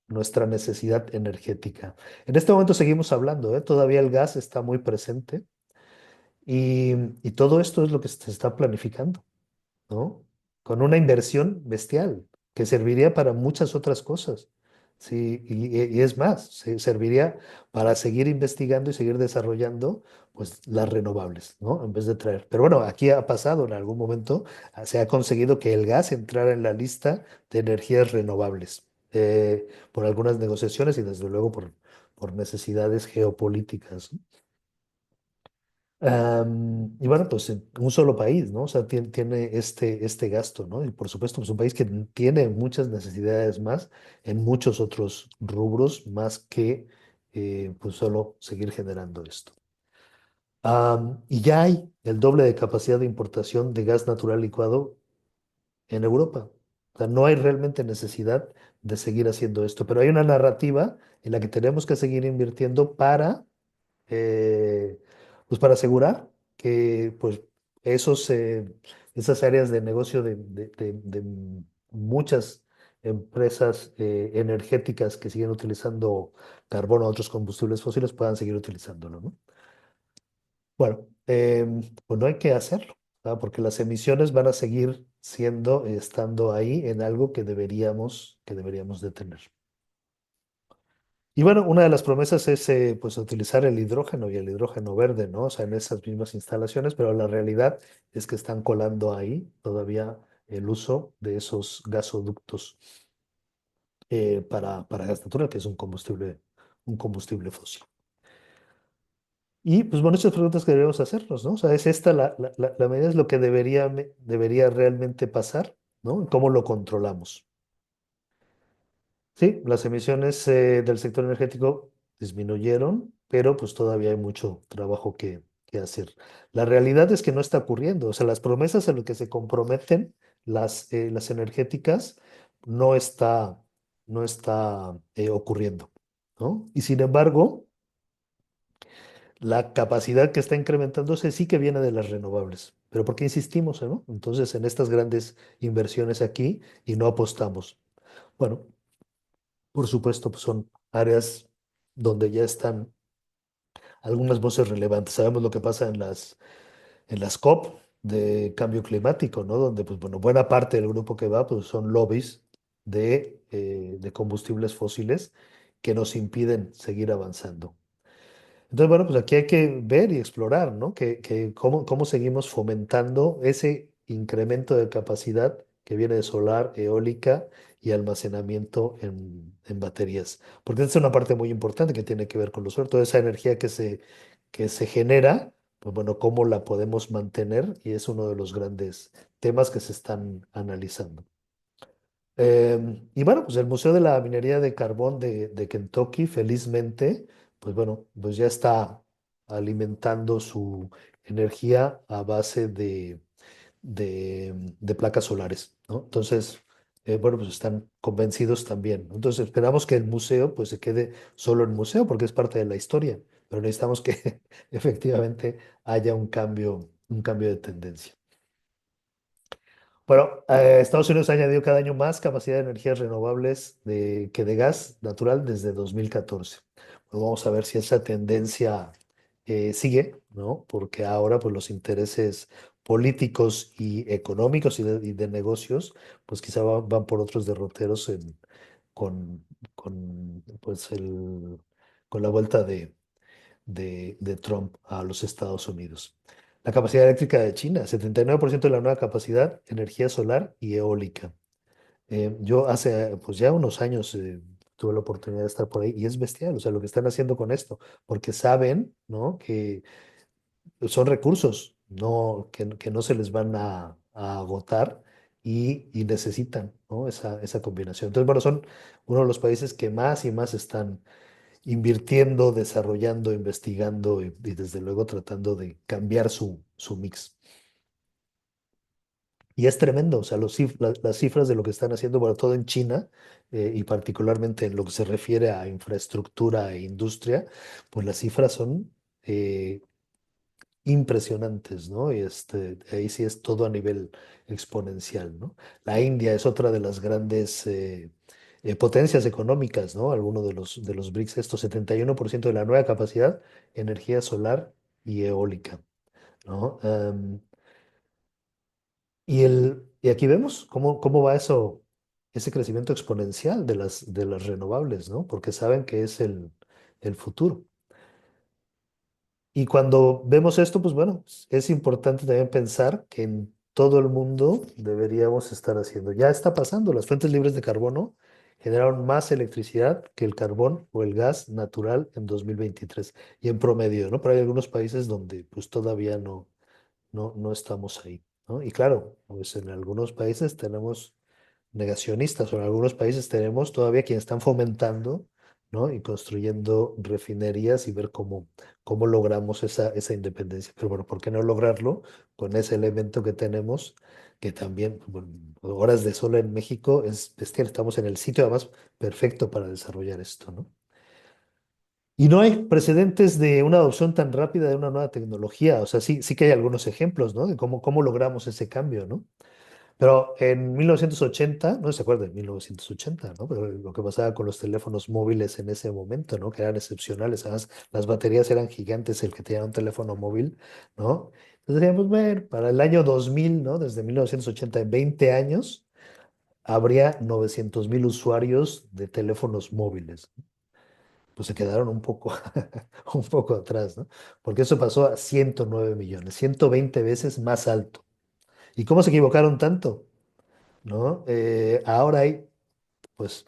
nuestra necesidad energética. En este momento seguimos hablando, ¿eh? Todavía el gas está muy presente y, y todo esto es lo que se está planificando, ¿no? Con una inversión bestial que serviría para muchas otras cosas. Sí, y es más, serviría para seguir investigando y seguir desarrollando pues las renovables, ¿no? En vez de traer. Pero bueno, aquí ha pasado en algún momento, se ha conseguido que el gas entrara en la lista de energías renovables, por algunas negociaciones y desde luego por necesidades geopolíticas. Y bueno, pues en un solo país, ¿no? O sea, tiene este gasto, ¿no? Y por supuesto, pues un país que tiene muchas necesidades más en muchos otros rubros, más que pues solo seguir generando esto. Y ya hay el doble de capacidad de importación de gas natural licuado en Europa. O sea, no hay realmente necesidad de seguir haciendo esto, pero hay una narrativa en la que tenemos que seguir invirtiendo eh, pues para asegurar que pues esos, esas áreas de negocio de muchas empresas energéticas que siguen utilizando carbón o otros combustibles fósiles puedan seguir utilizándolo, ¿no? Bueno, pues no hay que hacerlo, ¿verdad? Porque las emisiones van a seguir estando ahí en algo que deberíamos detener. Y bueno, una de las promesas es pues utilizar el hidrógeno y el hidrógeno verde, ¿no? O sea, en esas mismas instalaciones, pero la realidad es que están colando ahí todavía el uso de esos gasoductos para gas natural, que es un combustible fósil. Y pues bueno, estas preguntas que deberíamos hacernos, ¿no? O sea, ¿es esta la medida, es lo que debería realmente pasar, ¿no? ¿Cómo lo controlamos? Sí, las emisiones del sector energético disminuyeron, pero pues todavía hay mucho trabajo que hacer. La realidad es que no está ocurriendo. O sea, las promesas a lo que se comprometen las energéticas no está, no está ocurriendo, ¿no? Y sin embargo, la capacidad que está incrementándose sí que viene de las renovables. Pero ¿por qué insistimos, no? Entonces, en estas grandes inversiones aquí y no apostamos. Bueno, por supuesto, pues son áreas donde ya están algunas voces relevantes. Sabemos lo que pasa en las COP de cambio climático, ¿no? Donde, pues, bueno, buena parte del grupo que va, pues, son lobbies de combustibles fósiles que nos impiden seguir avanzando. Entonces, bueno, pues aquí hay que ver y explorar, ¿no? Cómo seguimos fomentando ese incremento de capacidad que viene de solar, eólica y almacenamiento en baterías. Porque esa es una parte muy importante que tiene que ver con los suelos. Toda esa energía que se genera, pues bueno, cómo la podemos mantener y es uno de los grandes temas que se están analizando. Y bueno, pues el Museo de la Minería de Carbón de Kentucky, felizmente, pues bueno, pues ya está alimentando su energía a base de placas solares, ¿no? Entonces, bueno, pues están convencidos también, ¿no? Entonces esperamos que el museo pues se quede solo en museo porque es parte de la historia, pero necesitamos que efectivamente haya un cambio de tendencia. Bueno, Estados Unidos ha añadido cada año más capacidad de energías renovables que de gas natural desde 2014. Pues vamos a ver si esa tendencia sigue, ¿no? Porque ahora pues los intereses políticos y económicos y de negocios, pues quizá van por otros derroteros con, pues con la vuelta de Trump a los Estados Unidos. La capacidad eléctrica de China, 79% de la nueva capacidad, energía solar y eólica. Yo hace pues ya unos años tuve la oportunidad de estar por ahí y es bestial, o sea, lo que están haciendo con esto, porque saben, ¿no? Que son recursos, no, que no se les van a agotar y necesitan, ¿no? Esa combinación. Entonces, bueno, son uno de los países que más y más están invirtiendo, desarrollando, investigando y desde luego tratando de cambiar su mix. Y es tremendo, o sea, las cifras de lo que están haciendo, sobre todo en China, y particularmente en lo que se refiere a infraestructura e industria, pues las cifras son eh, impresionantes, ¿no? Y ahí sí es todo a nivel exponencial, ¿no? La India es otra de las grandes potencias económicas, ¿no? Alguno de los BRICS, esto 71% de la nueva capacidad, energía solar y eólica, ¿no? Y aquí vemos cómo va eso, ese crecimiento exponencial de las renovables, ¿no? Porque saben que es el futuro. Y cuando vemos esto, pues bueno, es importante también pensar que en todo el mundo deberíamos estar haciendo. Ya está pasando, las fuentes libres de carbono generaron más electricidad que el carbón o el gas natural en 2023 y en promedio, ¿no? Pero hay algunos países donde pues todavía no estamos ahí, ¿no? Y claro, pues en algunos países tenemos negacionistas, o en algunos países tenemos todavía quienes están fomentando, ¿no? Y construyendo refinerías y ver cómo logramos esa independencia. Pero bueno, ¿por qué no lograrlo con ese elemento que tenemos? Que también, bueno, horas de sol en México es bestial, estamos en el sitio además perfecto para desarrollar esto, ¿no? Y no hay precedentes de una adopción tan rápida de una nueva tecnología. O sea, sí que hay algunos ejemplos, ¿no? De cómo logramos ese cambio, ¿no? Pero en 1980, no se acuerdan, en 1980, ¿no? Pero lo que pasaba con los teléfonos móviles en ese momento, ¿no? Que eran excepcionales. Además, las baterías eran gigantes, el que tenía un teléfono móvil, ¿no? Entonces decíamos, bueno, para el año 2000, ¿no? Desde 1980, en 20 años, habría 900,000 usuarios de teléfonos móviles. Pues se quedaron un poco, un poco atrás, ¿no? Porque eso pasó a 109 millones, 120 veces más alto. ¿Y cómo se equivocaron tanto? ¿No? Ahora hay pues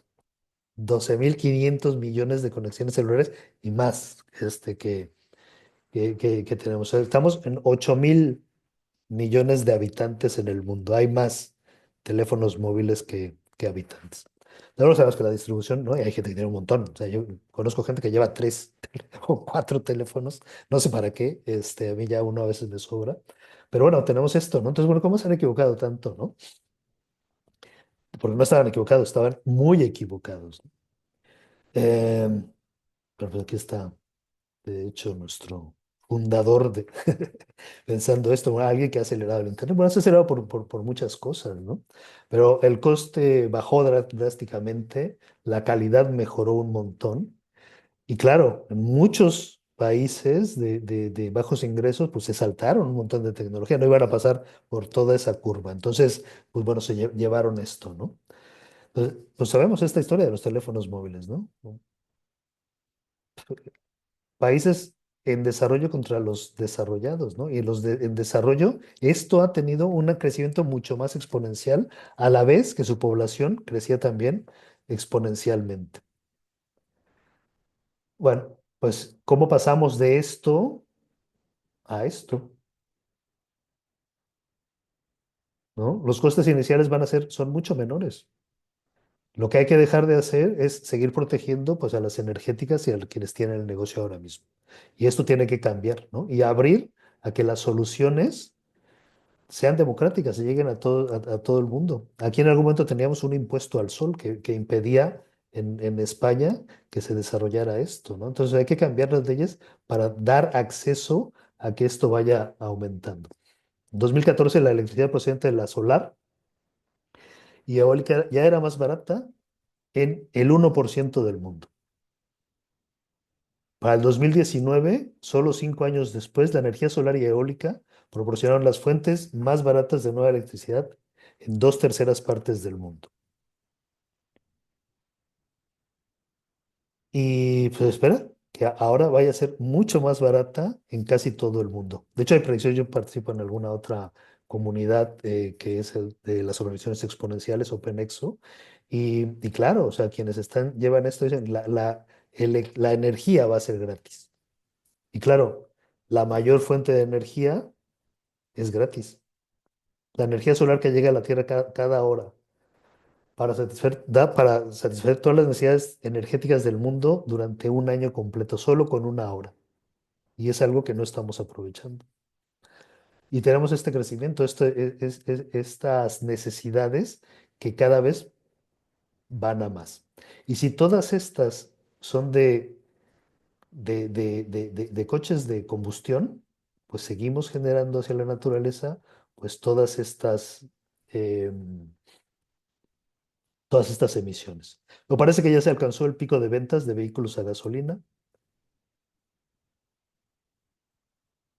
12,500 millones de conexiones celulares y más que tenemos. O sea, estamos en 8,000 millones de habitantes en el mundo. Hay más teléfonos móviles que habitantes. Luego sabemos que la distribución, ¿no? Y hay gente que tiene un montón. O sea, yo conozco gente que lleva tres o cuatro teléfonos. No sé para qué. A mí ya uno a veces me sobra. Pero bueno, tenemos esto, ¿no? Entonces, bueno, ¿cómo se han equivocado tanto, no? Porque no estaban equivocados, estaban muy equivocados. Em, pero pues aquí está, de hecho, nuestro fundador pensando esto, bueno, alguien que ha acelerado el Internet. Bueno, se ha acelerado por muchas cosas, ¿no? Pero el coste bajó drásticamente, la calidad mejoró un montón. Y claro, en muchos países de bajos ingresos, pues se saltaron un montón de tecnología, no iban a pasar por toda esa curva. Entonces, pues bueno, llevaron esto, ¿no? Pues sabemos esta historia de los teléfonos móviles, ¿no? Países en desarrollo contra los desarrollados, ¿no? Y en desarrollo, esto ha tenido un crecimiento mucho más exponencial, a la vez que su población crecía también exponencialmente. Bueno, pues, ¿cómo pasamos de esto a esto? ¿No? Los costes iniciales son mucho menores. Lo que hay que dejar de hacer es seguir protegiendo pues, a las energéticas y a quienes tienen el negocio ahora mismo. Y esto tiene que cambiar, ¿no? Y abrir a que las soluciones sean democráticas y lleguen a todo el mundo. Aquí en algún momento teníamos un impuesto al sol que impedía en España que se desarrollara esto, ¿no? Entonces hay que cambiar las leyes para dar acceso a que esto vaya aumentando. En 2014 la electricidad procedente de la solar y eólica ya era más barata en el 1% del mundo. Para el 2019, solo 5 años después, la energía solar y eólica proporcionaron las fuentes más baratas de nueva electricidad en dos terceras partes del mundo. Y pues espera, que ahora vaya a ser mucho más barata en casi todo el mundo. De hecho, hay predicciones, yo participo en alguna otra comunidad que es el de las organizaciones exponenciales, OpenExo, y claro, o sea, quienes llevan esto dicen, la energía va a ser gratis. Y claro, la mayor fuente de energía es gratis. la energía solar que llega a la Tierra cada hora para satisfacer todas las necesidades energéticas del mundo durante un año completo, solo con una hora. Y es algo que no estamos aprovechando. Y tenemos este crecimiento, estas necesidades que cada vez van a más. Y si todas estas son de coches de combustión, pues seguimos generando hacia la naturaleza, pues em, todas estas emisiones. Me parece que ya se alcanzó el pico de ventas de vehículos a gasolina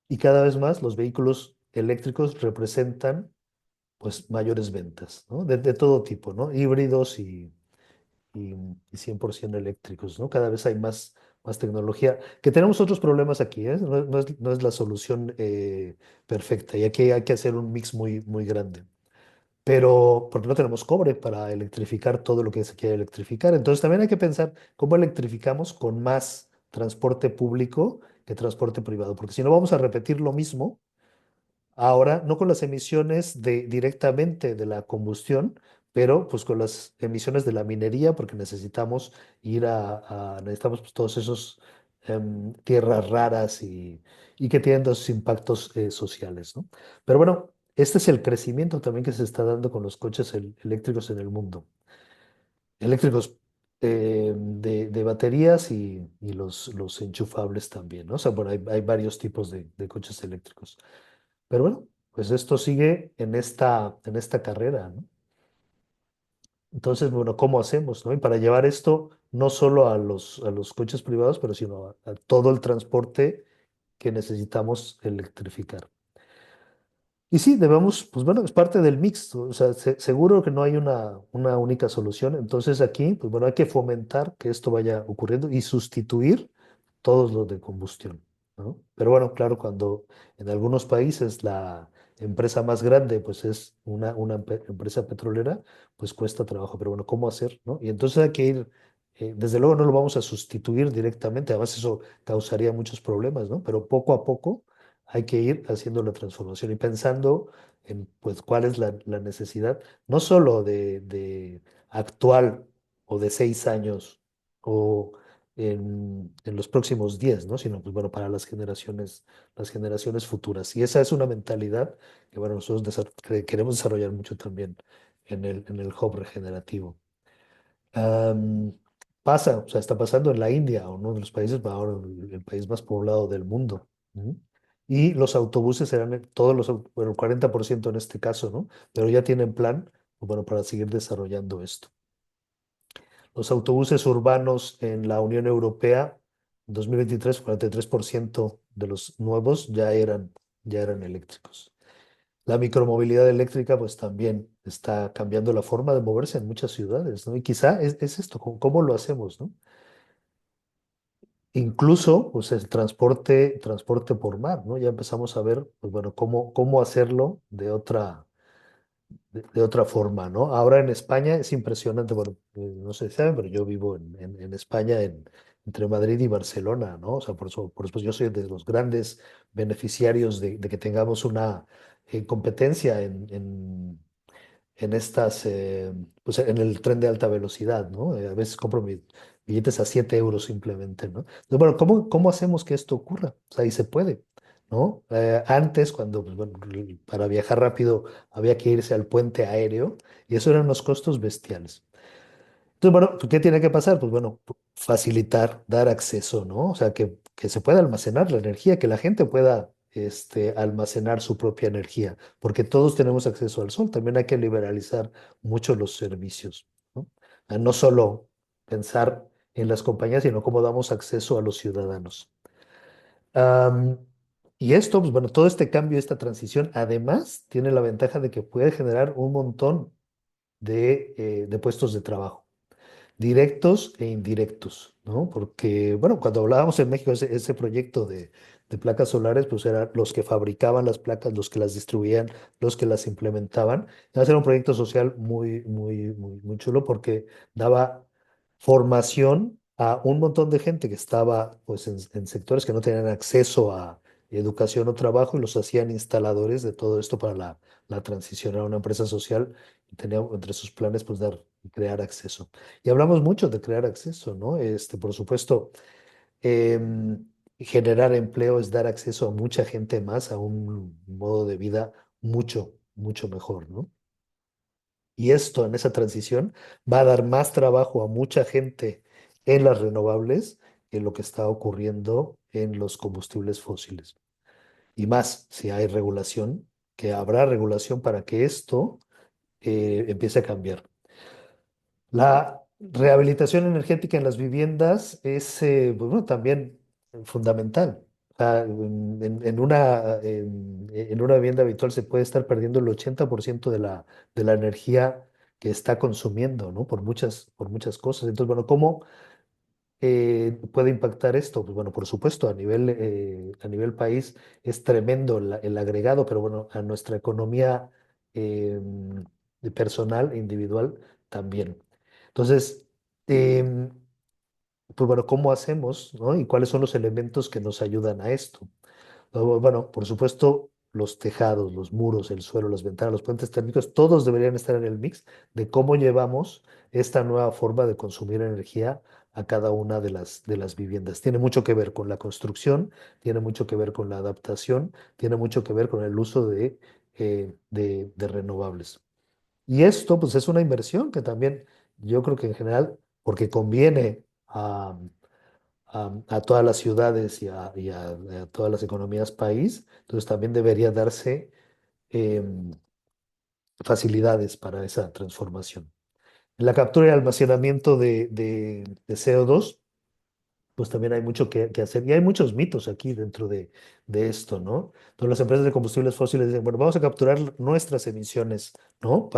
y cada vez más los vehículos eléctricos representan pues mayores ventas, ¿no? De todo tipo, ¿no? Híbridos y, y 100% eléctricos, ¿no? Cada vez hay más tecnología. Que tenemos otros problemas aquí, ¿eh? No es la solución perfecta y aquí hay que hacer un mix muy grande. Pero porque no tenemos cobre para electrificar todo lo que se quiere electrificar. Entonces también hay que pensar cómo electrificamos con más transporte público que transporte privado, porque si no vamos a repetir lo mismo. Ahora, no con las emisiones directamente de la combustión, pero pues con las emisiones de la minería, porque necesitamos necesitamos pues, todos esos tierras raras y que tienen esos impactos sociales, ¿no? Pero bueno, este es el crecimiento también que se está dando con los coches eléctricos en el mundo. Eléctricos de baterías y los enchufables también, ¿no? O sea, bueno, hay varios tipos de coches eléctricos. Pero bueno, pues esto sigue en esta carrera, ¿no? Entonces, bueno, ¿cómo hacemos, no? Y para llevar esto no solo a los coches privados, pero sino a todo el transporte que necesitamos electrificar. Y sí, debemos, pues bueno, es parte del mix, o sea, seguro que no hay una única solución. Entonces aquí, pues bueno, hay que fomentar que esto vaya ocurriendo y sustituir todos los de combustión, ¿no? Pero bueno, claro, cuando en algunos países la empresa más grande, pues es una empresa petrolera, pues cuesta trabajo. Pero bueno, ¿cómo hacer, no? Y entonces hay que ir, desde luego no lo vamos a sustituir directamente, además eso causaría muchos problemas, ¿no? Pero poco a poco hay que ir haciendo la transformación y pensando en pues cuál es la necesidad, no solo de actual o de 6 años o en los próximos 10, ¿no? Sino pues bueno, para las generaciones futuras. Y esa es una mentalidad que bueno, nosotros queremos desarrollar mucho también en el hub regenerativo. Am, o sea, está pasando en la India, uno de los países, ahora el país más poblado del mundo. ¿No? Y los autobuses serán bueno, el 40% en este caso, ¿no? Pero ya tienen plan, pues, bueno, para seguir desarrollando esto. Los autobuses urbanos en la Unión Europea, en 2023, 43% de los nuevos ya eran eléctricos. La micromovilidad eléctrica, pues también está cambiando la forma de moverse en muchas ciudades, ¿no? Y quizá es esto, ¿cómo lo hacemos, no? Incluso, pues el transporte por mar, ¿no? Ya empezamos a ver, pues bueno, cómo hacerlo de otra forma, ¿no? Ahora en España es impresionante, bueno, no sé si saben, pero yo vivo en España, entre Madrid y Barcelona, ¿no? O sea, por eso yo soy de los grandes beneficiarios de que tengamos una competencia pues en el tren de alta velocidad, ¿no? A veces compro mis billetes a 7 euros simplemente, ¿no? Entonces, bueno, ¿cómo hacemos que esto ocurra? O sea, ahí se puede, ¿no? Antes, cuando, pues, bueno, para viajar rápido había que irse al puente aéreo y eso eran unos costos bestiales. Entonces, bueno, pues, ¿qué tiene que pasar? Pues bueno, facilitar, dar acceso, ¿no? O sea, que se pueda almacenar la energía, que la gente pueda almacenar su propia energía, porque todos tenemos acceso al sol. También hay que liberalizar mucho los servicios, ¿no? No solo pensar en las compañías, sino cómo damos acceso a los ciudadanos. Am, y esto, pues bueno, todo este cambio, esta transición, además tiene la ventaja de que puede generar un montón de puestos de trabajo directos e indirectos, ¿no? Porque, bueno, cuando hablábamos en México ese proyecto de placas solares, pues eran los que fabricaban las placas, los que las distribuían, los que las implementaban. Además, era un proyecto social muy, muy, muy, muy chulo porque daba formación a un montón de gente que estaba, pues, en sectores que no tenían acceso a educación o trabajo y los hacían instaladores de todo esto para la transición a una empresa social y tenía entre sus planes pues dar y crear acceso. Y hablamos mucho de crear acceso, ¿no? Por supuesto, generar empleo es dar acceso a mucha gente más a un modo de vida mucho, mucho mejor, ¿no? Y esto en esa transición va a dar más trabajo a mucha gente en las renovables que lo que está ocurriendo en los combustibles fósiles. Y más si hay regulación, que habrá regulación para que esto empiece a cambiar. La rehabilitación energética en las viviendas es pues, bueno, también fundamental. O sea, en una vivienda habitual se puede estar perdiendo el 80% de la energía que está consumiendo, ¿no? Por muchas cosas. Entonces, bueno, ¿cómo puede impactar esto? Pues bueno, por supuesto, a nivel país es tremendo el agregado, pero bueno, a nuestra economía personal e individual también. Entonces, em, pues bueno, ¿cómo hacemos, no? ¿Y cuáles son los elementos que nos ayudan a esto? Bueno, por supuesto, los tejados, los muros, el suelo, las ventanas, los puentes térmicos, todos deberían estar en el mix de cómo llevamos esta nueva forma de consumir energía a cada una de las viviendas. Tiene mucho que ver con la construcción, tiene mucho que ver con la adaptación, tiene mucho que ver con el uso de renovables. Y esto, pues, es una inversión que también yo creo que en general, porque conviene a todas las ciudades y a todas las economías país, entonces también debería darse em, facilidades para esa transformación. En la captura y almacenamiento de CO2 pues también hay mucho que hacer. Y hay muchos mitos aquí dentro de esto, ¿no? Entonces las empresas de combustibles fósiles dicen, bueno, vamos a capturar nuestras emisiones, ¿no?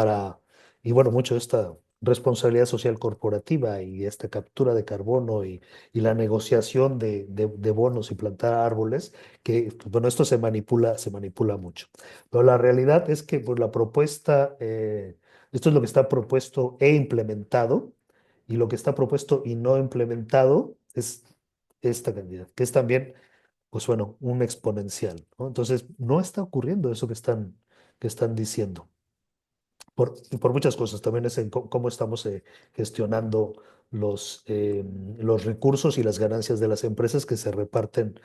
Y bueno, mucho de esta responsabilidad social corporativa y esta captura de carbono y la negociación de bonos y plantar árboles, que, pues, bueno, esto se manipula mucho. Pero la realidad es que pues, la propuesta, esto es lo que está propuesto e implementado y lo que está propuesto y no implementado es esta cantidad, que es también, pues bueno, un exponencial, ¿no? Entonces, no está ocurriendo eso que están diciendo, por muchas cosas. También es en cómo estamos gestionando los recursos y las ganancias de las empresas que se reparten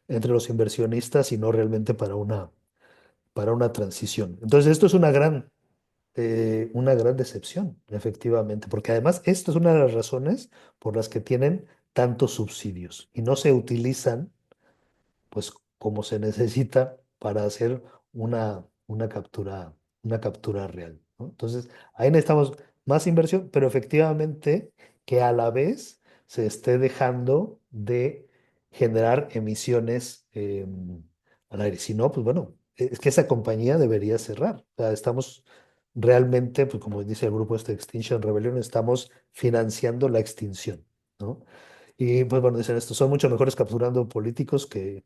entre los inversionistas y no realmente para una transición. Entonces, esto es una gran decepción, efectivamente, porque además esto es una de las razones por las que tienen tantos subsidios y no se utilizan pues como se necesita para hacer una una captura real, ¿no? Entonces, ahí necesitamos más inversión, pero efectivamente que a la vez se esté dejando de generar emisiones al aire. Si no, pues bueno, es que esa compañía debería cerrar. O sea, estamos realmente, pues como dice el grupo este Extinction Rebellion, estamos financiando la extinción, ¿no? Y pues bueno, dicen esto, son mucho mejores capturando políticos que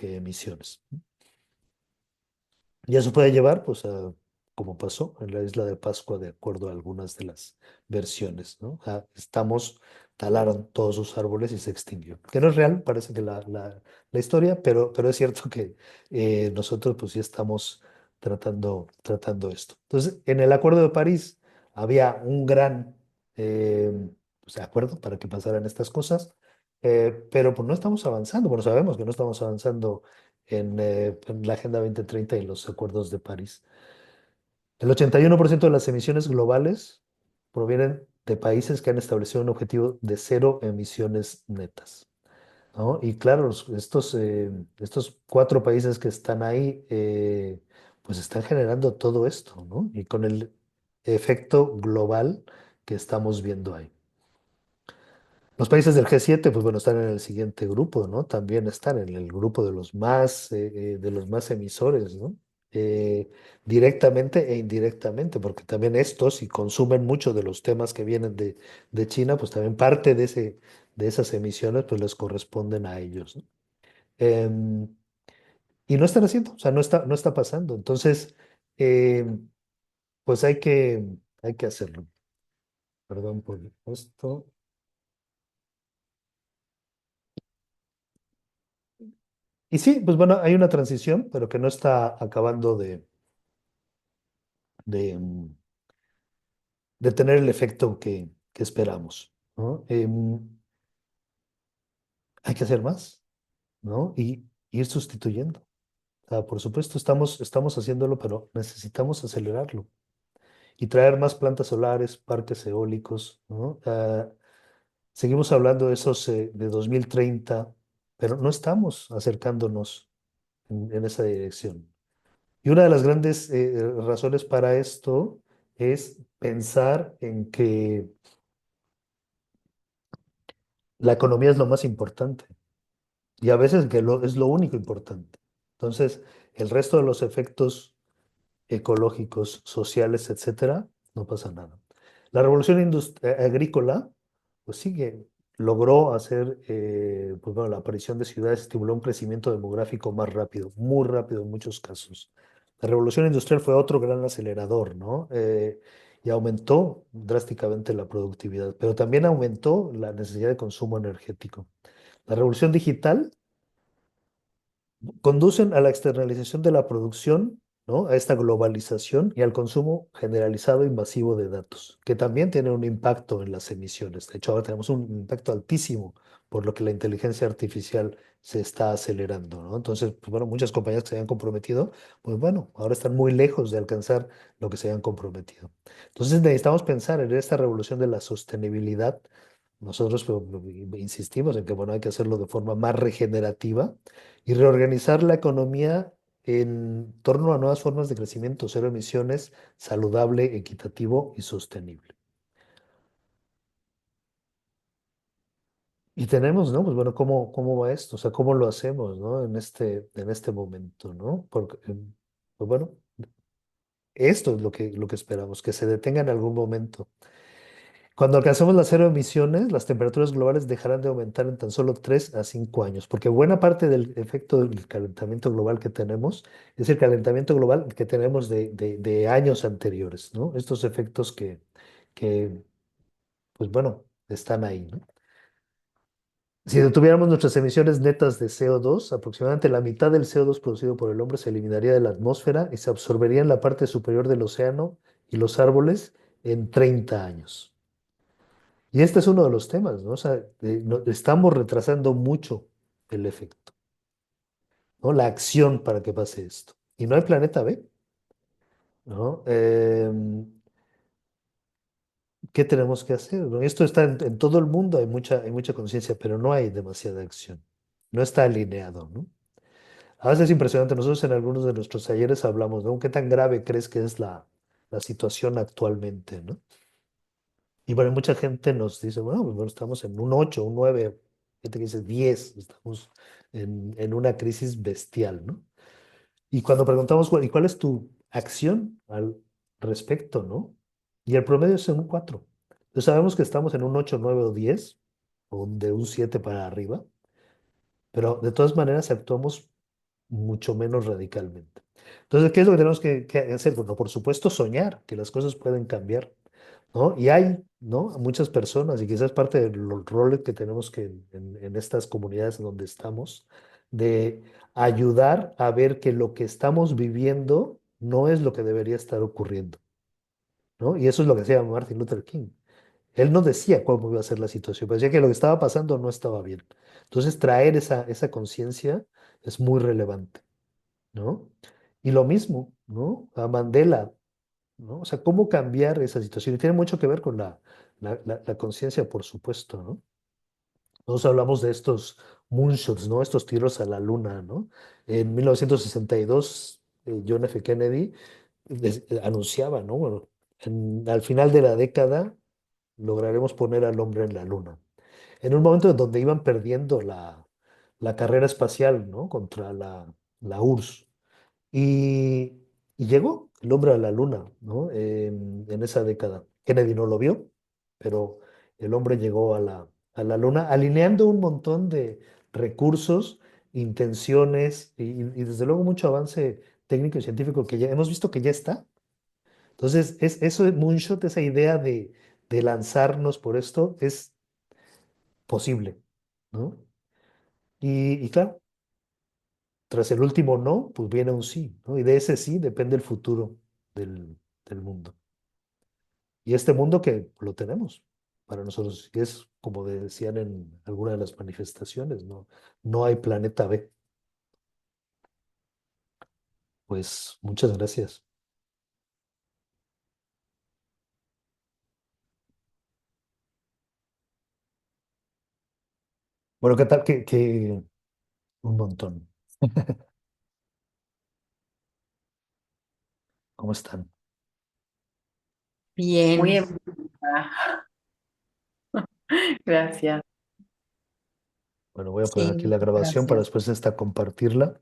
emisiones. Y eso puede llevar, pues, a, como pasó en la isla de Pascua, de acuerdo a algunas de las versiones, ¿no? Talaron todos sus árboles y se extinguió. Que no es real, parece que la historia, pero es cierto que nosotros, pues, sí estamos tratando esto. Entonces, en el Acuerdo de París había un gran eh, pues, acuerdo para que pasaran estas cosas, pero pues no estamos avanzando. Bueno, sabemos que no estamos avanzando en la Agenda 2030 y los acuerdos de París. El 81% de las emisiones globales provienen de países que han establecido un objetivo de cero emisiones netas, ¿no? Y claro, estos cuatro países que están ahí, pues están generando todo esto, ¿no? Y con el efecto global que estamos viendo ahí. Los países del G7, pues bueno, están en el siguiente grupo, ¿no? También están en el grupo de los más emisores, ¿no? Eh, Directamente e indirectamente, porque también estos, si consumen mucho de los temas que vienen de China, pues también parte de esas emisiones, pues les corresponden a ellos, ¿no? Em, y no están haciendo, o sea, no está pasando. Entonces, pues hay que hacerlo. Perdón por esto. Y sí, pues bueno, hay una transición, pero que no está acabando de, mm, de tener el efecto que esperamos, ¿no? Hay que hacer más, ¿no? Y ir sustituyendo. O sea, por supuesto, estamos haciéndolo, pero necesitamos acelerarlo y traer más plantas solares, parques eólicos, ¿no? Seguimos hablando de esos de 2030, pero no estamos acercándonos en esa dirección. Y una de las grandes razones para esto es pensar en que la economía es lo más importante y a veces que es lo único importante. Entonces, el resto de los efectos ecológicos, sociales, etcétera, no pasa nada. La revolución agrícola, pues sigue, logró hacer, pues bueno, la aparición de ciudades, estimuló un crecimiento demográfico más rápido, muy rápido en muchos casos. La revolución industrial fue otro gran acelerador, ¿no? Y aumentó drásticamente la productividad, pero también aumentó la necesidad de consumo energético. La revolución digital conducen a la externalización de la producción, ¿no? A esta globalización y al consumo generalizado y masivo de datos, que también tiene un impacto en las emisiones. De hecho, ahora tenemos un impacto altísimo, por lo que la inteligencia artificial se está acelerando, ¿no? Entonces, pues bueno, muchas compañías que se habían comprometido, pues bueno, ahora están muy lejos de alcanzar lo que se habían comprometido. Entonces, necesitamos pensar en esta revolución de la sostenibilidad. Nosotros pues, insistimos en que, bueno, hay que hacerlo de forma más regenerativa y reorganizar la economía en torno a nuevas formas de crecimiento, cero emisiones, saludable, equitativo y sostenible. Y tenemos, ¿no? Pues bueno, ¿cómo va esto? O sea, ¿cómo lo hacemos, ¿no? En este momento, ¿no? Porque, pues bueno, esto es lo que esperamos, que se detenga en algún momento. Cuando alcancemos las cero emisiones, las temperaturas globales dejarán de aumentar en tan solo 3 a 5 años, porque buena parte del efecto del calentamiento global que tenemos es el calentamiento global que tenemos de años anteriores, ¿no? Estos efectos que, pues bueno, están ahí, ¿no? Si detuviéramos nuestras emisiones netas de CO2, aproximadamente la mitad del CO2 producido por el hombre se eliminaría de la atmósfera y se absorbería en la parte superior del océano y los árboles en 30 años. Y este es uno de los temas, ¿no? O sea, estamos retrasando mucho el efecto, ¿no? La acción para que pase esto. Y no hay planeta B, ¿no? ¿Qué tenemos que hacer? ¿No? Esto está en todo el mundo, hay mucha conciencia, pero no hay demasiada acción. No está alineado, ¿no? A veces es impresionante. Nosotros en algunos de nuestros talleres hablamos, ¿no? ¿Qué tan grave crees que es la situación actualmente, ¿no? Y bueno, mucha gente nos dice, bueno, pues, bueno, estamos en un 8 un 9 gente que dice 10 estamos en una crisis bestial, ¿no? Y cuando preguntamos, ¿y cuál es tu acción al respecto, ¿no? Y el promedio es en un 4. Entonces sabemos que estamos en un 8 9 o 10 o de un 7 para arriba, pero de todas maneras actuamos mucho menos radicalmente. Entonces, ¿qué es lo que tenemos que hacer? Bueno, por supuesto, soñar que las cosas pueden cambiar, ¿no? Y hay, ¿no? Muchas personas, y quizás parte de los roles que tenemos que en estas comunidades en donde estamos, de ayudar a ver que lo que estamos viviendo no es lo que debería estar ocurriendo, ¿no? Y eso es lo que decía Martin Luther King. Él no decía cómo iba a ser la situación, pero decía que lo que estaba pasando no estaba bien. Entonces, traer esa conciencia es muy relevante, ¿no? Y lo mismo, ¿no? A Mandela, ¿no? O sea, cómo cambiar esa situación. Y tiene mucho que ver con la conciencia, por supuesto, ¿no? Nosotros hablamos de estos moonshots, ¿no? Estos tiros a la luna, ¿no? En 1962, John F. Kennedy anunciaba, ¿no? Bueno, al final de la década lograremos poner al hombre en la luna. En un momento en donde iban perdiendo la carrera espacial, ¿no? Contra la URSS. Y, y llegó el hombre a la luna, ¿no? En esa década. Kennedy no lo vio, pero el hombre llegó a la luna, alineando un montón de recursos, intenciones y desde luego mucho avance técnico y científico que ya hemos visto que ya está. Entonces, eso de Moonshot, esa idea de lanzarnos por esto, es posible, ¿no? Y claro. tras el último no, pues viene un sí, ¿no? Y de ese sí depende el futuro del mundo. Y este mundo que lo tenemos para nosotros, y es como decían en alguna de las manifestaciones, ¿no? No hay planeta B. Pues muchas gracias. Bueno, ¿qué tal? Un montón. ¿Cómo están? Muy Bien, emocionada. Gracias. Bueno, voy a poner aquí sí, la grabación para gracias. después esta compartirla.